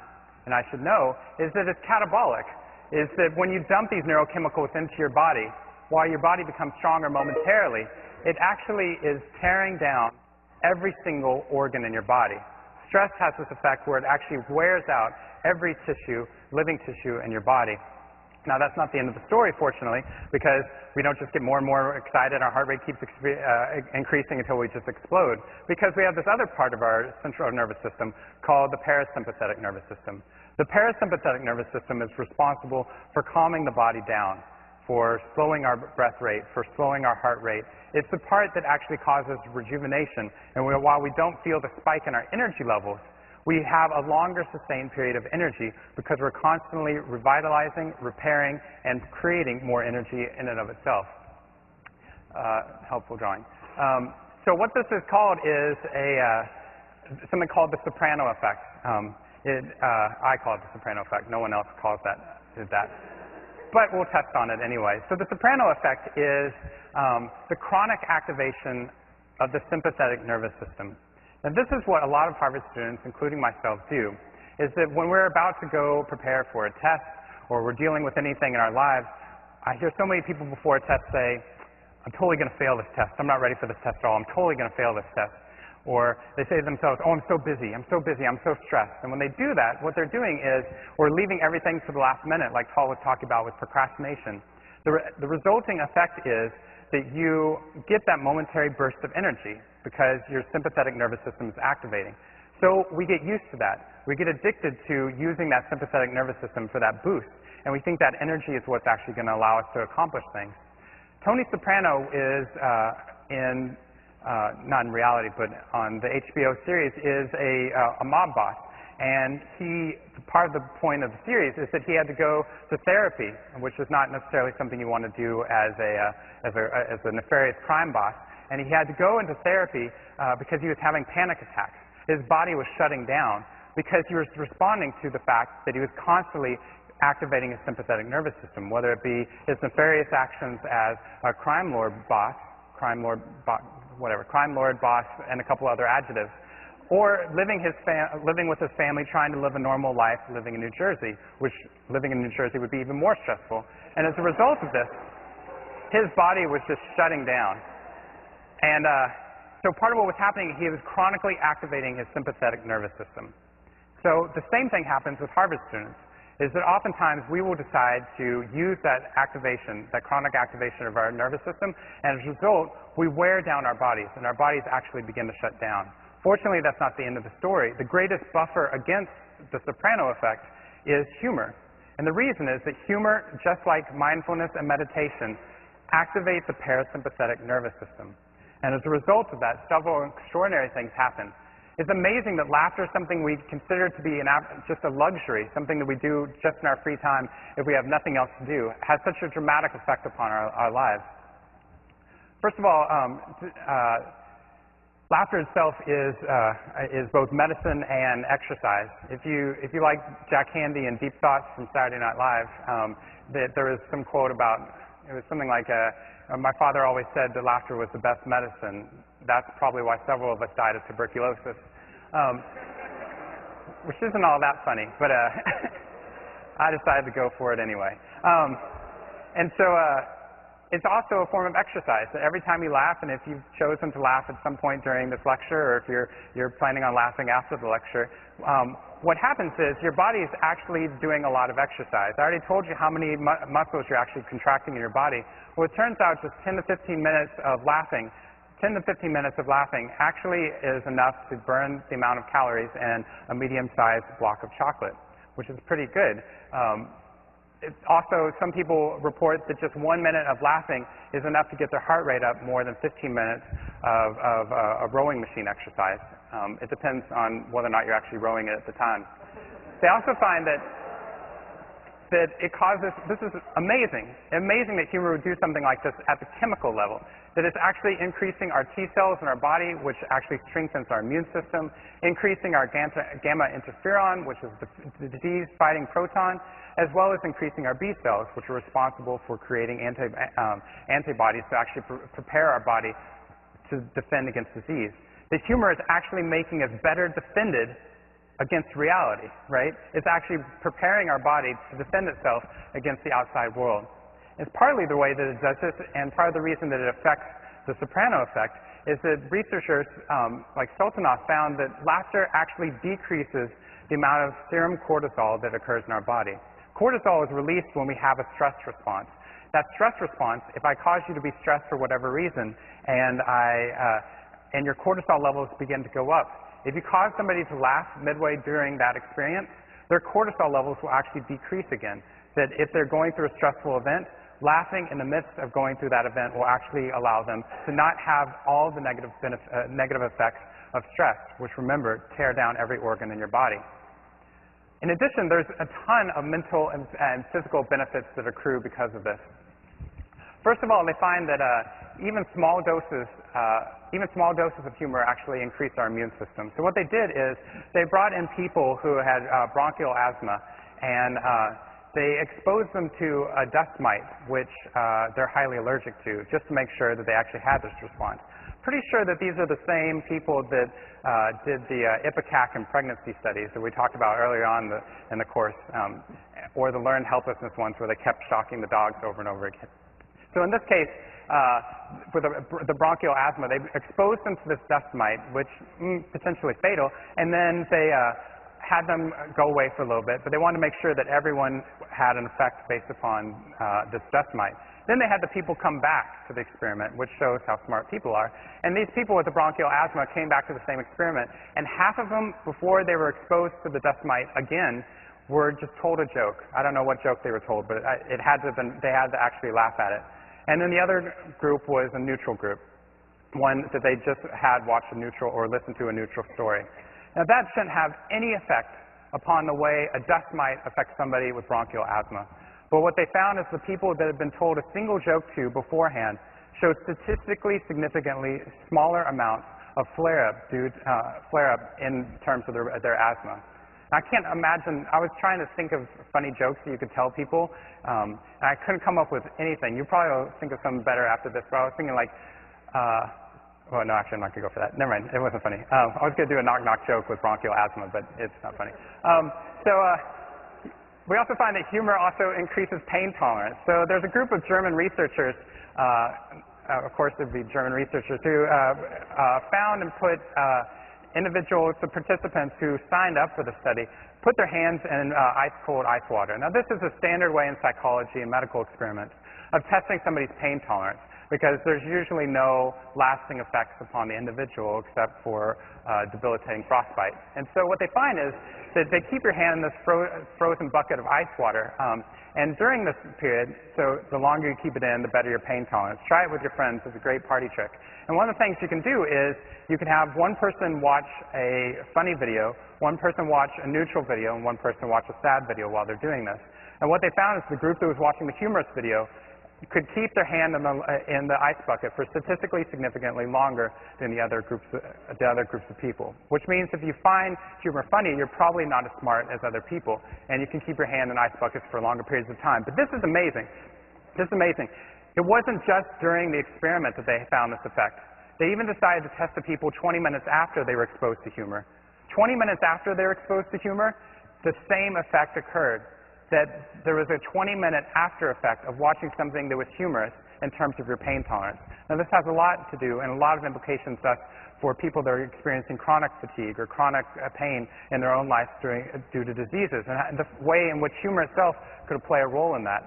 and I should know, is that it's catabolic. Is that when you dump these neurochemicals into your body, while your body becomes stronger momentarily, it actually is tearing down every single organ in your body. Stress has this effect where it actually wears out every tissue, living tissue in your body. Now that's not the end of the story, fortunately, because we don't just get more and more excited, our heart rate keeps increasing until we just explode, because we have this other part of our central nervous system called the parasympathetic nervous system. The parasympathetic nervous system is responsible for calming the body down, for slowing our breath rate, for slowing our heart rate. It's the part that actually causes rejuvenation. And while we don't feel the spike in our energy levels, we have a longer sustained period of energy because we're constantly revitalizing, repairing, and creating more energy in and of itself. Helpful drawing. So what this is called is something called the soprano effect. I call it the soprano effect. No one else calls that. But we'll test on it anyway. So the soprano effect is the chronic activation of the sympathetic nervous system. And this is what a lot of Harvard students, including myself, do, is that when we're about to go prepare for a test or we're dealing with anything in our lives, I hear so many people before a test say, I'm totally going to fail this test. I'm not ready for this test at all. I'm totally going to fail this test. Or they say to themselves, oh, I'm so busy, I'm so busy, I'm so stressed. And when they do that, what they're doing is we're leaving everything to the last minute, like Paul was talking about with procrastination. The resulting effect is that you get that momentary burst of energy because your sympathetic nervous system is activating. So we get used to that. We get addicted to using that sympathetic nervous system for that boost. And we think that energy is what's actually going to allow us to accomplish things. Tony Soprano is not in reality, but on the HBO series, is a mob boss. And part of the point of the series is that he had to go to therapy, which is not necessarily something you want to do as a nefarious crime boss. And he had to go into therapy because he was having panic attacks. His body was shutting down because he was responding to the fact that he was constantly activating his sympathetic nervous system, whether it be his nefarious actions as a crime lord boss, and a couple other adjectives, or living with his family, trying to live a normal life, living in New Jersey, which living in New Jersey would be even more stressful. And as a result of this, his body was just shutting down. And so part of what was happening, he was chronically activating his sympathetic nervous system. So the same thing happens with Harvard students, is that oftentimes we will decide to use that activation, that chronic activation of our nervous system, and as a result, we wear down our bodies, and our bodies actually begin to shut down. Fortunately, that's not the end of the story. The greatest buffer against the soprano effect is humor. And the reason is that humor, just like mindfulness and meditation, activate the parasympathetic nervous system. And as a result of that, several extraordinary things happen. It's amazing that laughter is something we consider to be just a luxury, something that we do just in our free time if we have nothing else to do. It has such a dramatic effect upon our lives. First of all, laughter itself is both medicine and exercise. If you like Jack Handey and Deep Thoughts from Saturday Night Live, there is some quote about, it was something like, my father always said that laughter was the best medicine. That's probably why several of us died of tuberculosis, which isn't all that funny, but I decided to go for it anyway. And so it's also a form of exercise. So every time you laugh, and if you've chosen to laugh at some point during this lecture, or if you're planning on laughing after the lecture, what happens is your body is actually doing a lot of exercise. I already told you how many muscles you're actually contracting in your body. Well, it turns out just 10 to 15 minutes of laughing, actually is enough to burn the amount of calories in a medium-sized block of chocolate, which is pretty good. Also, some people report that just 1 minute of laughing is enough to get their heart rate up more than 15 minutes of a rowing machine exercise. It depends on whether or not you're actually rowing it at the time. They also find that it causes, this is amazing that humor would do something like this at the chemical level, that it's actually increasing our T cells in our body, which actually strengthens our immune system, increasing our gamma interferon, which is the disease-fighting proton, as well as increasing our B cells, which are responsible for creating antibodies to actually prepare our body to defend against disease. The humor is actually making us better defended against reality, right? It's actually preparing our body to defend itself against the outside world. It's partly the way that it does this, and part of the reason that it affects the soprano effect is that researchers like Sultanov found that laughter actually decreases the amount of serum cortisol that occurs in our body. Cortisol is released when we have a stress response. That stress response, if I cause you to be stressed for whatever reason, and your cortisol levels begin to go up, if you cause somebody to laugh midway during that experience, their cortisol levels will actually decrease again. That if they're going through a stressful event, laughing in the midst of going through that event will actually allow them to not have all the negative effects of stress, which, remember, tear down every organ in your body. In addition, there's a ton of mental and physical benefits that accrue because of this. First of all, they find that even small doses of humor actually increase our immune system. So what they did is they brought in people who had bronchial asthma, and they exposed them to a dust mite, which they're highly allergic to, just to make sure that they actually had this response. Pretty sure that these are the same people that did the Ipecac and pregnancy studies that we talked about earlier on in the course, or the learned helplessness ones where they kept shocking the dogs over and over again. So in this case, with the bronchial asthma, they exposed them to this dust mite, which potentially fatal, and then they had them go away for a little bit, but they wanted to make sure that everyone had an effect based upon this dust mite. Then they had the people come back to the experiment, which shows how smart people are. And these people with the bronchial asthma came back to the same experiment, and half of them, before they were exposed to the dust mite again, were just told a joke. I don't know what joke they were told, but they had to actually laugh at it. And then the other group was a neutral group, one that they just had watched a neutral or listened to a neutral story. Now that shouldn't have any effect upon the way a dust mite affects somebody with bronchial asthma. But what they found is the people that had been told a single joke to beforehand showed statistically significantly smaller amounts of flare-up in terms of their asthma. I can't imagine, I was trying to think of funny jokes that you could tell people, and I couldn't come up with anything. You probably will think of something better after this, but I was thinking like, well, no, actually, I'm not going to go for that. Never mind, it wasn't funny. I was going to do a knock-knock joke with bronchial asthma, but it's not funny. We also find that humor also increases pain tolerance. So there's a group of German researchers, of course it would be German researchers, who found and put individuals, the participants who signed up for the study, put their hands in ice-cold ice water. Now this is a standard way in psychology and medical experiments of testing somebody's pain tolerance, because there's usually no lasting effects upon the individual except for debilitating frostbite. And so what they find is that they keep your hand in this frozen bucket of ice water, and during this period, so the longer you keep it in, the better your pain tolerance. Try it with your friends. It's a great party trick. And one of the things you can do is you can have one person watch a funny video, one person watch a neutral video, and one person watch a sad video while they're doing this. And what they found is the group that was watching the humorous video could keep their hand in the ice bucket for statistically significantly longer than the other groups of people. Which means if you find humor funny, you're probably not as smart as other people, and you can keep your hand in ice buckets for longer periods of time. But this is amazing. This is amazing. It wasn't just during the experiment that they found this effect. They even decided to test the people 20 minutes after they were exposed to humor. 20 minutes after they were exposed to humor, the same effect occurred. That there was a 20-minute after effect of watching something that was humorous in terms of your pain tolerance. Now this has a lot to do and a lot of implications thus for people that are experiencing chronic fatigue or chronic pain in their own lives due to diseases, and the way in which humor itself could play a role in that.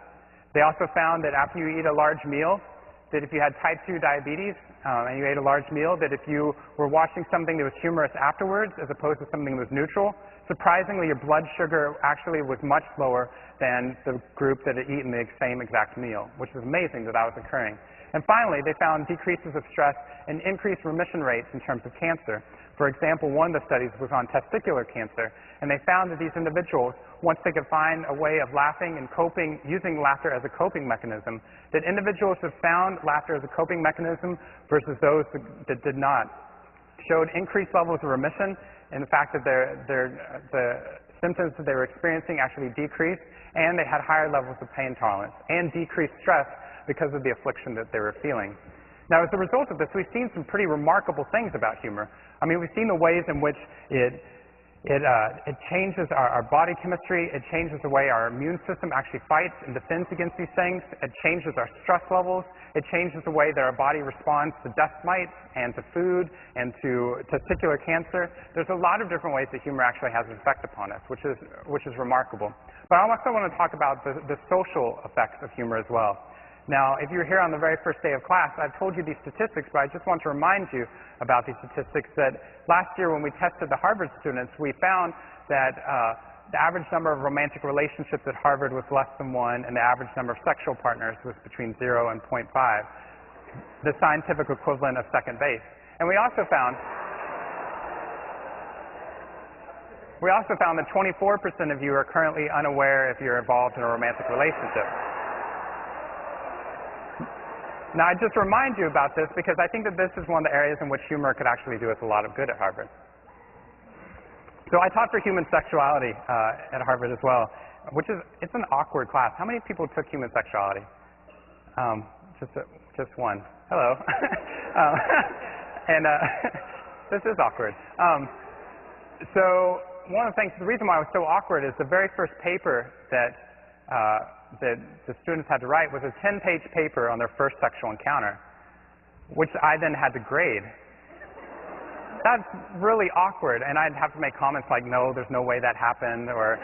They also found that after you eat a large meal, that if you had type 2 diabetes and you ate a large meal, that if you were watching something that was humorous afterwards as opposed to something that was neutral, surprisingly your blood sugar actually was much lower than the group that had eaten the same exact meal, which is amazing that that was occurring. And finally, they found decreases of stress and increased remission rates in terms of cancer. For example, one of the studies was on testicular cancer, and they found that these individuals, once they could find a way of laughing and coping, using laughter as a coping mechanism, that individuals that found laughter as a coping mechanism versus those that did not, showed increased levels of remission, and the fact that the symptoms that they were experiencing actually decreased, and they had higher levels of pain tolerance, and decreased stress because of the affliction that they were feeling. Now, as a result of this, we've seen some pretty remarkable things about humor. I mean, we've seen the ways in which it changes our body chemistry, it changes the way our immune system actually fights and defends against these things, it changes our stress levels, it changes the way that our body responds to dust mites and to food and to testicular cancer. There's a lot of different ways that humor actually has an effect upon us, which is remarkable. But I also want to talk about the social effects of humor as well. Now, if you were here on the very first day of class, I've told you these statistics, but I just want to remind you about these statistics that last year when we tested the Harvard students, we found that the average number of romantic relationships at Harvard was less than 1, and the average number of sexual partners was between 0 and 0.5, the scientific equivalent of second base. And we also found that 24% of you are currently unaware if you're involved in a romantic relationship. Now, I just remind you about this because I think that this is one of the areas in which humor could actually do us a lot of good at Harvard. So I taught for human sexuality at Harvard as well, it's an awkward class. How many people took human sexuality? Just one. Hello. This is awkward. So one of the things, the reason why it was so awkward is the very first paper that that the students had to write was a 10-page paper on their first sexual encounter, which I then had to grade. That's really awkward, and I'd have to make comments like, no, there's no way that happened, or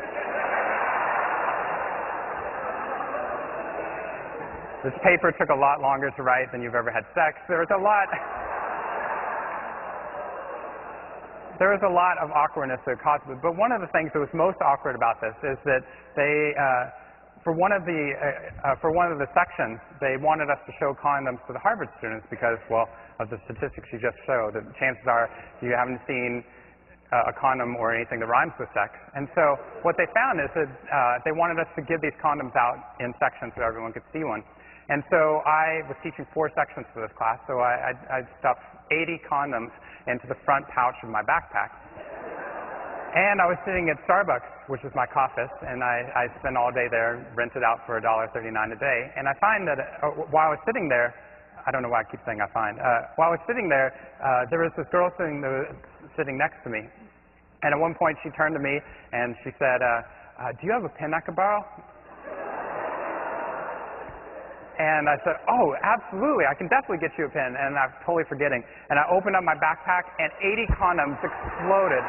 this paper took a lot longer to write than you've ever had sex. There was a lot of awkwardness that caused it. But one of the things that was most awkward about this is that they, for one of the sections, they wanted us to show condoms to the Harvard students because, well, of the statistics you just showed, that chances are you haven't seen a condom or anything that rhymes with sex. And so what they found is that they wanted us to give these condoms out in sections so everyone could see one. And so I was teaching 4 sections for this class, so I stuffed 80 condoms into the front pouch of my backpack. And I was sitting at Starbucks, which is my coffee, and I spent all day there, rented out for $1.39 a day. And I find that while I was sitting there, I don't know why I keep saying I find. While I was sitting there, there was this girl sitting next to me. And at one point she turned to me and she said, do you have a pen I could borrow? And I said, oh, absolutely, I can definitely get you a pen. And I'm totally forgetting. And I opened up my backpack and 80 condoms exploded.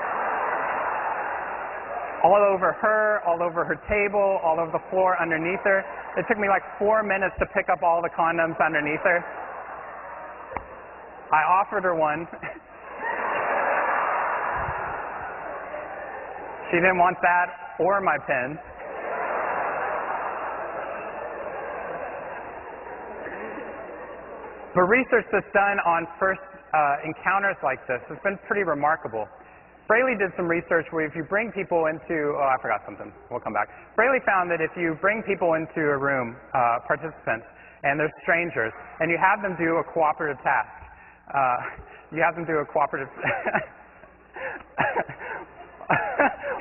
All over her, all over her table, all over the floor underneath her. It took me like 4 minutes to pick up all the condoms underneath her. I offered her one. She didn't want that or my pen. But research that's done on first encounters like this has been pretty remarkable. Fraley did some research where if you bring people into, oh, I forgot something. We'll come back. Fraley found that if you bring people into a room, participants, and they're strangers, and you have them do a cooperative task,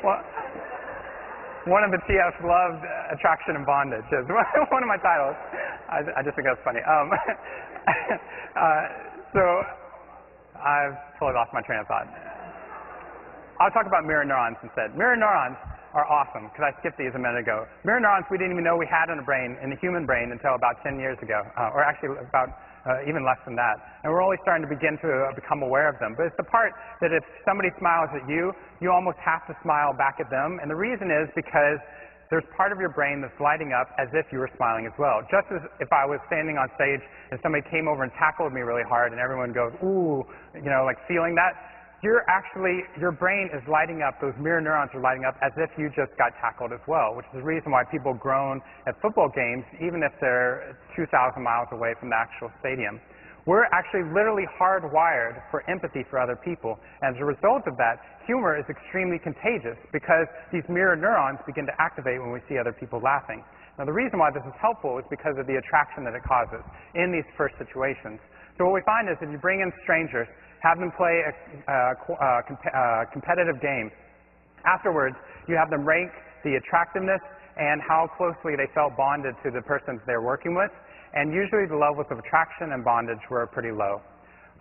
well, one of the TFs loved attraction and bondage. Is one of my titles. I just think that's funny. So I've totally lost my train of thought. I'll talk about mirror neurons instead. Mirror neurons are awesome, because I skipped these a minute ago. Mirror neurons we didn't even know we had in the human brain until about 10 years ago, or actually about even less than that. And we're only starting to begin to become aware of them. But it's the part that if somebody smiles at you, you almost have to smile back at them. And the reason is because there's part of your brain that's lighting up as if you were smiling as well. Just as if I was standing on stage and somebody came over and tackled me really hard and everyone goes, ooh, you know, like feeling that, your brain is lighting up, those mirror neurons are lighting up as if you just got tackled as well, which is the reason why people groan at football games even if they're 2,000 miles away from the actual stadium. We're actually literally hardwired for empathy for other people. As a result of that, humor is extremely contagious because these mirror neurons begin to activate when we see other people laughing. Now the reason why this is helpful is because of the attraction that it causes in these first situations. So what we find is if you bring in strangers, have them play a competitive game. Afterwards, you have them rank the attractiveness and how closely they felt bonded to the persons they're working with. And usually the levels of attraction and bondage were pretty low.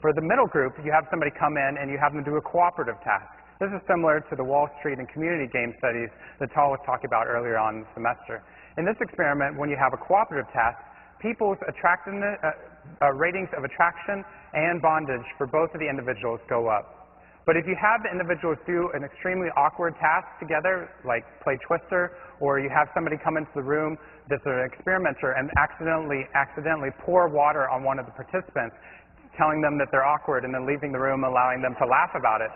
For the middle group, you have somebody come in and you have them do a cooperative task. This is similar to the Wall Street and community game studies that Tal was talking about earlier on in the semester. In this experiment, when you have a cooperative task, people's attractiveness, ratings of attraction and bondage for both of the individuals go up. But if you have the individuals do an extremely awkward task together, like play Twister, or you have somebody come into the room that's an experimenter and accidentally pour water on one of the participants, telling them that they're awkward and then leaving the room, allowing them to laugh about it.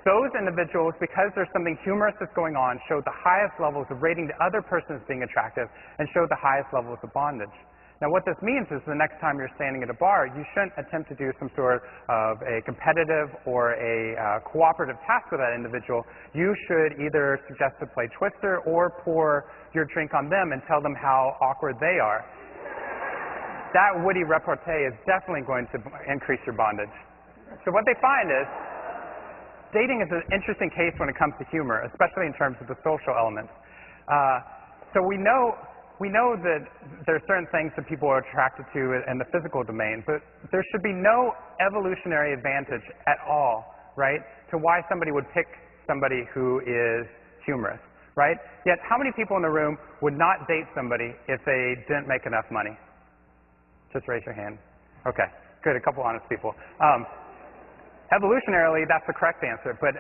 Those individuals, because there's something humorous that's going on, show the highest levels of rating the other person as being attractive and show the highest levels of bondage. Now what this means is the next time you're standing at a bar, you shouldn't attempt to do some sort of a competitive or a cooperative task with that individual. You should either suggest to play Twister or pour your drink on them and tell them how awkward they are. That witty repartee is definitely going to increase your bondage. So what they find is dating is an interesting case when it comes to humor, especially in terms of the social elements. So we know that there are certain things that people are attracted to in the physical domain, but there should be no evolutionary advantage at all, right, to why somebody would pick somebody who is humorous. right? Yet, how many people in the room would not date somebody if they didn't make enough money? Just raise your hand. Okay, good, a couple honest people. Evolutionarily, that's the correct answer, but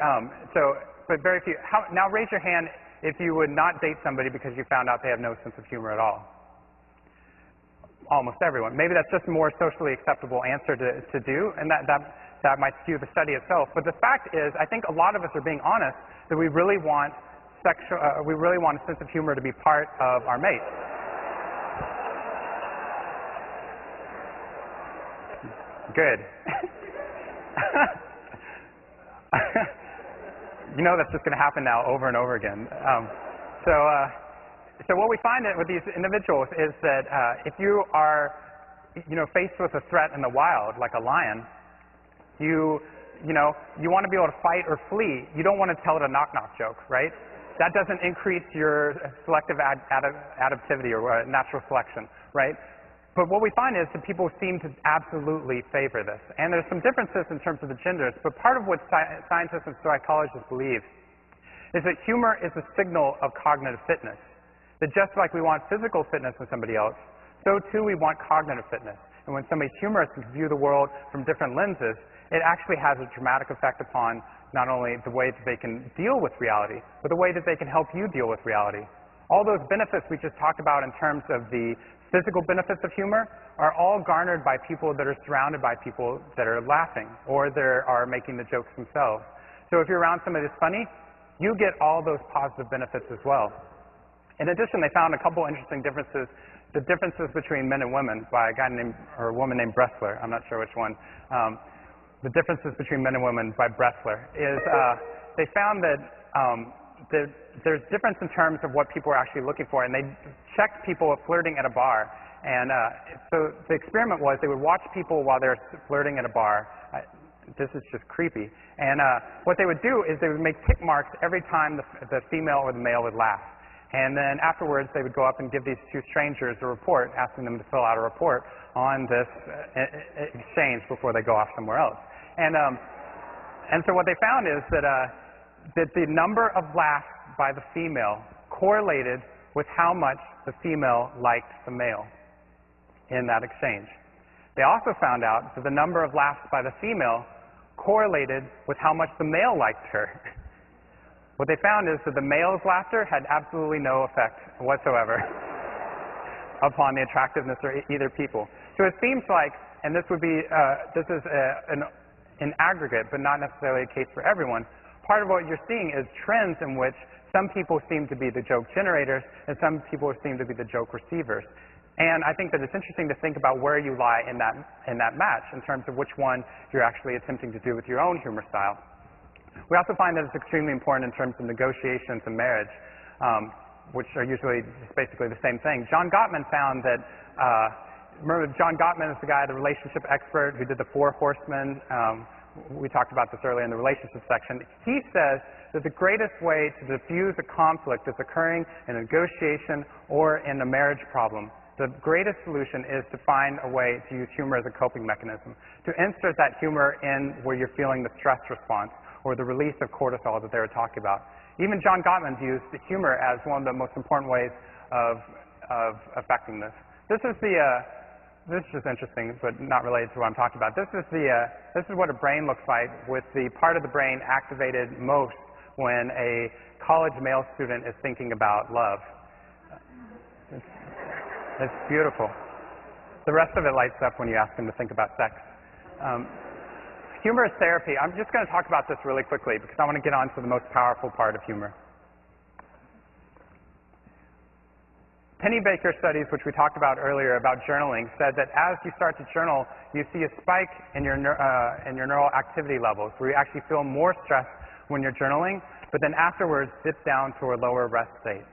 very few. Now raise your hand if you would not date somebody because you found out they have no sense of humor at all. Almost everyone. Maybe that's just a more socially acceptable answer to do, and that might skew the study itself. But the fact is, I think a lot of us are being honest that we really want a sense of humor to be part of our mate. Good. You know that's just going to happen now over and over again. So what we find with these individuals is that if you are, faced with a threat in the wild, like a lion, you want to be able to fight or flee. You don't want to tell it a knock-knock joke, right? That doesn't increase your selective adaptivity or natural selection, right? But what we find is that people seem to absolutely favor this. And there's some differences in terms of the genders, but part of what scientists and psychologists believe is that humor is a signal of cognitive fitness. That just like we want physical fitness in somebody else, so too we want cognitive fitness. And when somebody's humorous and can view the world from different lenses, it actually has a dramatic effect upon not only the way that they can deal with reality, but the way that they can help you deal with reality. All those benefits we just talked about in terms of the physical benefits of humor are all garnered by people that are surrounded by people that are laughing or that are making the jokes themselves. So if you're around somebody that's funny, you get all those positive benefits as well. In addition, they found a couple interesting differences, the differences between men and women by a woman named Bressler. I'm not sure which one. The differences between men and women by Bressler is they found that there's difference in terms of what people are actually looking for, and they checked people flirting at a bar. And so the experiment was they would watch people while they're flirting at a bar. This is just creepy. And what they would do is they would make tick marks every time the female or the male would laugh. And then afterwards, they would go up and give these two strangers a report, asking them to fill out a report on this exchange before they go off somewhere else. And so what they found is that the number of laughs by the female correlated with how much the female liked the male in that exchange. They also found out that the number of laughs by the female correlated with how much the male liked her. What they found is that the male's laughter had absolutely no effect whatsoever upon the attractiveness of either people. So it seems like, and this would be, this is an aggregate, but not necessarily a case for everyone, part of what you're seeing is trends in which some people seem to be the joke generators and some people seem to be the joke receivers. And I think that it's interesting to think about where you lie in that match in terms of which one you're actually attempting to do with your own humor style. We also find that it's extremely important in terms of negotiations and marriage, which are usually basically the same thing. John Gottman found that, remember John Gottman is the guy, the relationship expert who did the 4 Horsemen. We talked about this earlier in the relationship section. He says that the greatest way to diffuse a conflict that's occurring in a negotiation or in a marriage problem, the greatest solution is to find a way to use humor as a coping mechanism, to insert that humor in where you're feeling the stress response or the release of cortisol that they were talking about. Even John Gottman views the humor as one of the most important ways of affecting this. This is just interesting, but not related to what I'm talking about. This is what a brain looks like with the part of the brain activated most when a college male student is thinking about love. It's beautiful. The rest of it lights up when you ask them to think about sex. Humor is therapy. I'm just going to talk about this really quickly because I want to get on to the most powerful part of humor. Penny Baker studies, which we talked about earlier about journaling, said that as you start to journal, you see a spike in your neural activity levels, where you actually feel more stress when you're journaling, but then afterwards dip down to a lower rest state.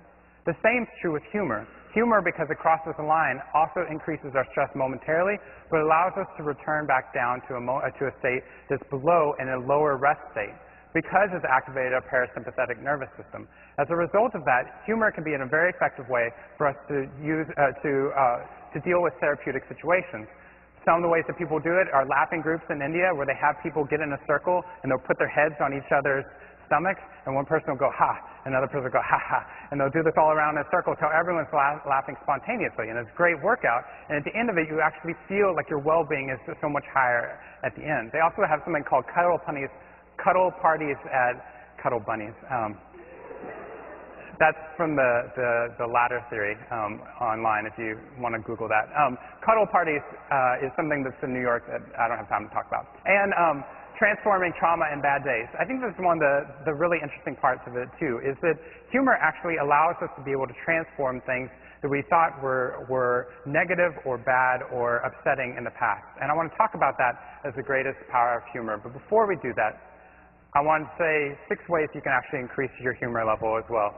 The same is true with humor. Humor, because it crosses the line, also increases our stress momentarily, but allows us to return back down to a state that's below in a lower rest state, because it's activated our parasympathetic nervous system. As a result of that, humor can be in a very effective way for us to use to deal with therapeutic situations. Some of the ways that people do it are laughing groups in India, where they have people get in a circle and they'll put their heads on each other's stomach, and one person will go, ha, and another person will go, ha, ha, and they'll do this all around in a circle till everyone's laughing spontaneously, and it's a great workout, and at the end of it, you actually feel like your well-being is so much higher at the end. They also have something called cuddle parties at Cuddle Bunnies. That's from the latter theory online if you want to Google that. Cuddle parties is something that's in New York that I don't have time to talk about. And transforming trauma in bad days. I think this is one of the really interesting parts of it too, is that humor actually allows us to be able to transform things that we thought were negative or bad or upsetting in the past. And I want to talk about that as the greatest power of humor. But before we do that, I want to say 6 ways you can actually increase your humor level as well.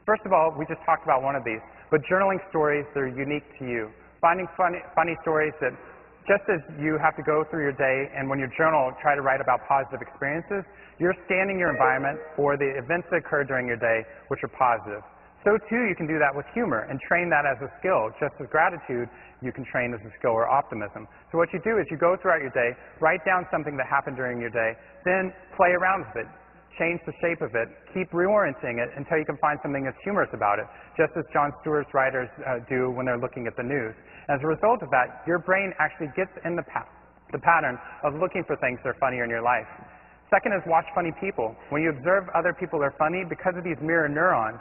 First of all, we just talked about one of these, but journaling stories that are unique to you. Finding funny stories that just as you have to go through your day and when you journal, try to write about positive experiences, you're scanning your environment for the events that occur during your day which are positive. So too, you can do that with humor and train that as a skill. Just as gratitude, you can train as a skill or optimism. So what you do is you go throughout your day, write down something that happened during your day, then play around with it. Change the shape of it, keep reorienting it until you can find something that's humorous about it, just as Jon Stewart's writers do when they're looking at the news. As a result of that, your brain actually gets in the pattern of looking for things that are funnier in your life. Second is watch funny people. When you observe other people that are funny, because of these mirror neurons,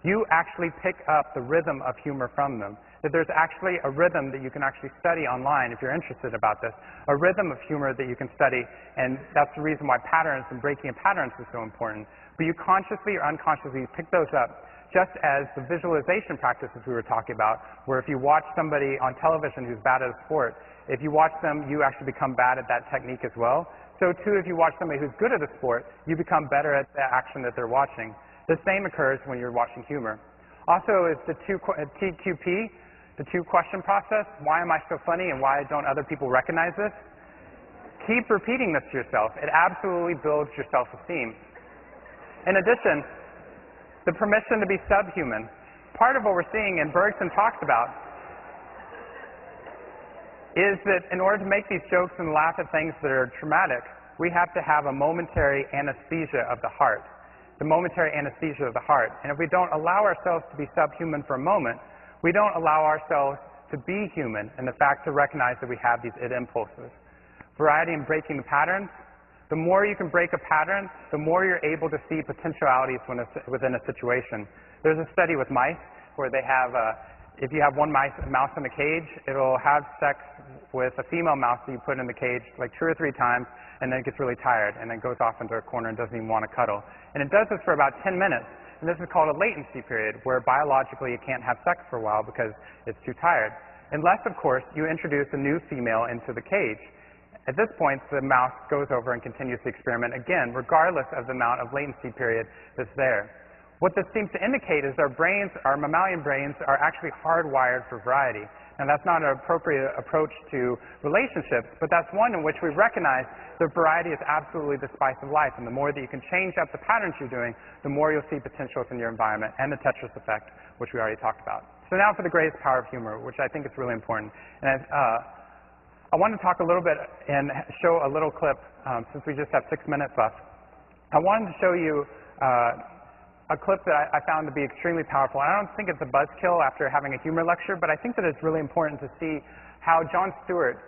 you actually pick up the rhythm of humor from them. That there's actually a rhythm that you can actually study online if you're interested about this, a rhythm of humor that you can study, and that's the reason why patterns and breaking of patterns is so important. But you consciously or unconsciously pick those up, just as the visualization practices we were talking about, where if you watch somebody on television who's bad at a sport, if you watch them, you actually become bad at that technique as well. So too, if you watch somebody who's good at a sport, you become better at the action that they're watching. The same occurs when you're watching humor. Also is the TQP, the 2-question process. Why am I so funny and why don't other people recognize this? Keep repeating this to yourself. It absolutely builds your self-esteem. In addition, the permission to be subhuman. Part of what we're seeing, and Bergson talks about, is that in order to make these jokes and laugh at things that are traumatic, we have to have a momentary anesthesia of the heart. The momentary anesthesia of the heart. And if we don't allow ourselves to be subhuman for a moment, we don't allow ourselves to be human in the fact to recognize that we have these id impulses. Variety in breaking the patterns. The more you can break a pattern, the more you're able to see potentialities within a situation. There's a study with mice where they have, if you have one mouse in a cage, it'll have sex with a female mouse that you put in the cage like 2 or 3 times, and then it gets really tired, and then goes off into a corner and doesn't even want to cuddle. And it does this for about 10 minutes. And this is called a latency period, where biologically you can't have sex for a while because it's too tired. Unless, of course, you introduce a new female into the cage. At this point, the mouse goes over and continues the experiment again, regardless of the amount of latency period that's there. What this seems to indicate is our brains, our mammalian brains, are actually hardwired for variety. And that's not an appropriate approach to relationships, but that's one in which we recognize that variety is absolutely the spice of life. And the more that you can change up the patterns you're doing, the more you'll see potentials in your environment, and the Tetris effect, which we already talked about. So now for the greatest power of humor, which I think is really important. And I want to talk a little bit and show a little clip, since we just have 6 minutes left. I wanted to show you a clip that I found to be extremely powerful. I don't think it's a buzzkill after having a humor lecture, but I think that it's really important to see how Jon Stewart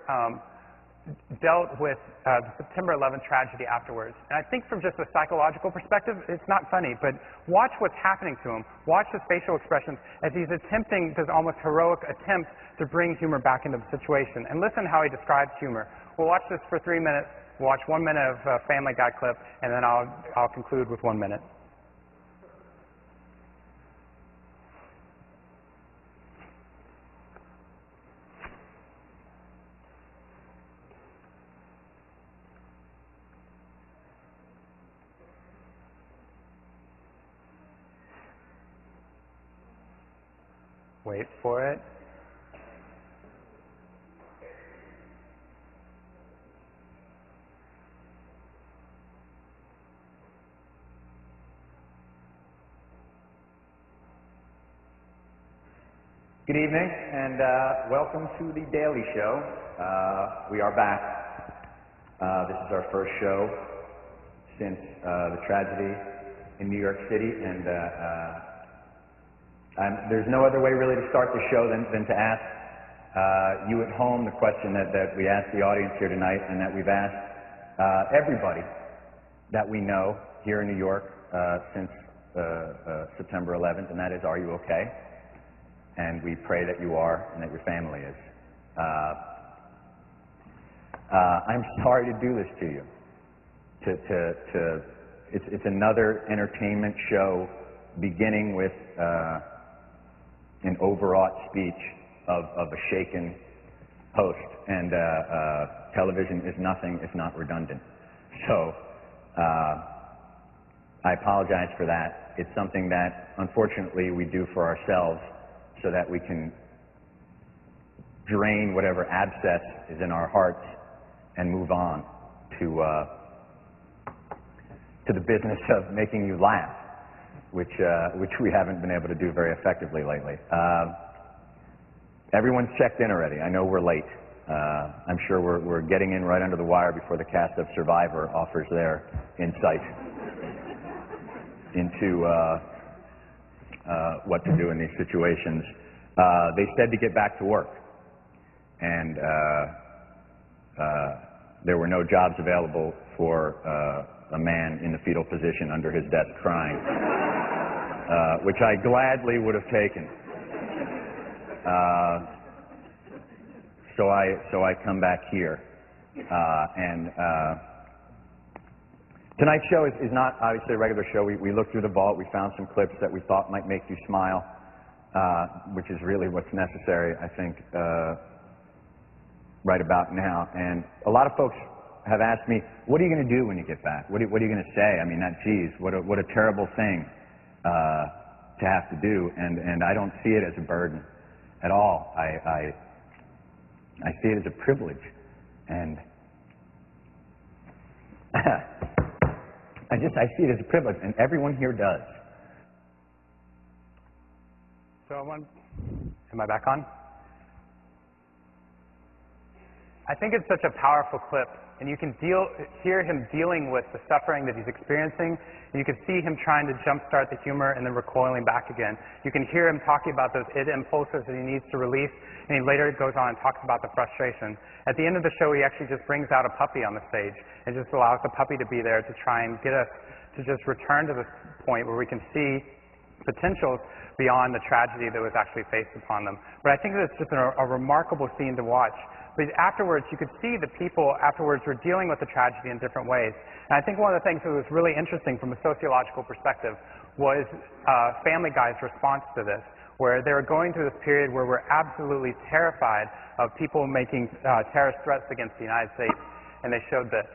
dealt with the September 11th tragedy afterwards. And I think from just a psychological perspective, it's not funny, but watch what's happening to him. Watch his facial expressions as he's attempting this almost heroic attempt to bring humor back into the situation. And listen how he describes humor. We'll watch this for 3 minutes. We'll watch 1 minute of a Family Guy clip, and then I'll conclude with 1 minute. Wait for it. Good evening, and welcome to the Daily Show. We are back. This is our first show since the tragedy in New York City, and there's no other way really to start the show than to ask you at home the question that we asked the audience here tonight, and that we've asked everybody that we know here in New York since September 11th, and that is, are you okay? And we pray that you are and that your family is. I'm sorry to do this to you. It's another entertainment show beginning with an overwrought speech of a shaken host, and television is nothing if not redundant. So I apologize for that. It's something that unfortunately we do for ourselves so that we can drain whatever abscess is in our hearts and move on to the business of making you laugh, which we haven't been able to do very effectively lately. Everyone's checked in already. I know we're late. I'm sure we're getting in right under the wire before the cast of Survivor offers their insight into what to do in these situations. They said to get back to work, and there were no jobs available for a man in the fetal position under his desk crying, which I gladly would have taken. So I come back here, and tonight's show is not obviously a regular show. We looked through the vault. We found some clips that we thought might make you smile, which is really what's necessary, I think, right about now. And a lot of folks have asked me, what are you going to do when you get back? What are you going to say? I mean, geez, what a terrible thing to have to do. And I don't see it as a burden at all. I see it as a privilege, and I see it as a privilege, and everyone here does. So am I back on? I think it's such a powerful clip, and you can hear him dealing with the suffering that he's experiencing, and you can see him trying to jumpstart the humor and then recoiling back again. You can hear him talking about those id impulses that he needs to release, and he later goes on and talks about the frustration. At the end of the show, he actually just brings out a puppy on the stage and just allows the puppy to be there to try and get us to just return to this point where we can see potentials beyond the tragedy that was actually faced upon them. But I think that it's just a remarkable scene to watch. But afterwards, you could see the people afterwards were dealing with the tragedy in different ways. And I think one of the things that was really interesting from a sociological perspective was Family Guy's response to this, where they were going through this period where we're absolutely terrified of people making terrorist threats against the United States, and they showed this.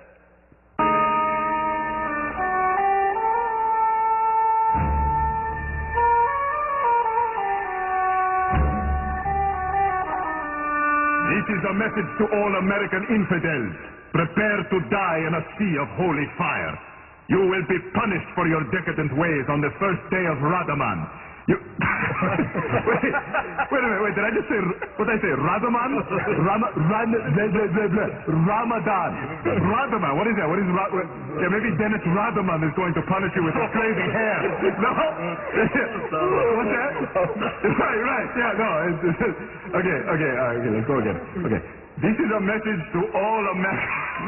This is a message to all American infidels. Prepare to die in a sea of holy fire. You will be punished for your decadent ways on the first day of Ramadan. Wait a minute, did I just say, what did I say, Ramadan? Ramadan. Ramadan, what is that? Yeah, maybe Dennis Rodman is going to punish you with his crazy hair. No? What's that? Right, yeah, no. Okay, let's go again. Okay. This is a message to all Americans. I'm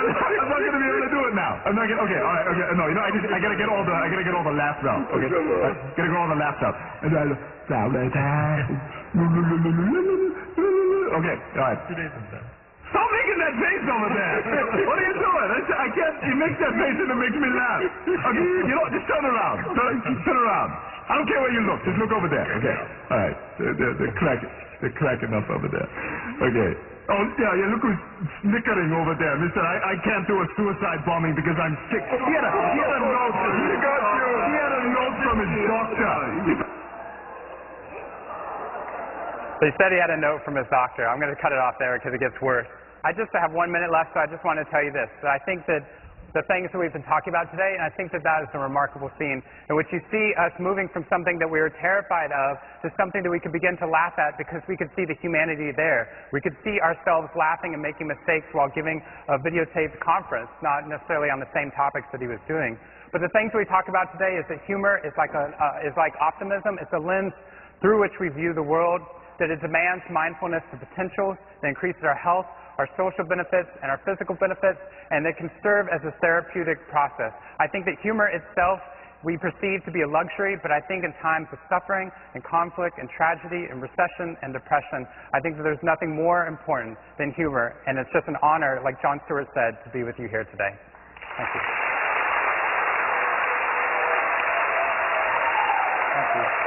not going to be able to do it now. I'm not going. Okay, all right. Okay, no, you know, I got to get all the laughs out. Okay, got to get all the laughs out. And then, okay, all right. Stop making that face over there. What are you doing? I can't. You make that face and it makes me laugh. Okay, you know, just turn around. Turn around. I don't care where you look. Just look over there. Okay. All right. They're cracking up over there. Okay. Oh, yeah, look who's snickering over there. Mister, I can't do a suicide bombing because I'm sick. He had a note. He had a note from his doctor. So he said he had a note from his doctor. I'm going to cut it off there because it gets worse. I just have 1 minute left, so I just want to tell you this. That I think that the things that we've been talking about today, and I think that that is a remarkable scene in which you see us moving from something that we were terrified of to something that we could begin to laugh at because we could see the humanity there. We could see ourselves laughing and making mistakes while giving a videotaped conference, not necessarily on the same topics that he was doing. But the things we talk about today is that humor is like optimism. It's a lens through which we view the world, that it demands mindfulness to potentials that increases our health, our social benefits, and our physical benefits, and that can serve as a therapeutic process. I think that humor itself we perceive to be a luxury, but I think in times of suffering and conflict and tragedy and recession and depression, I think that there's nothing more important than humor, and it's just an honor, like Jon Stewart said, to be with you here today. Thank you. Thank you.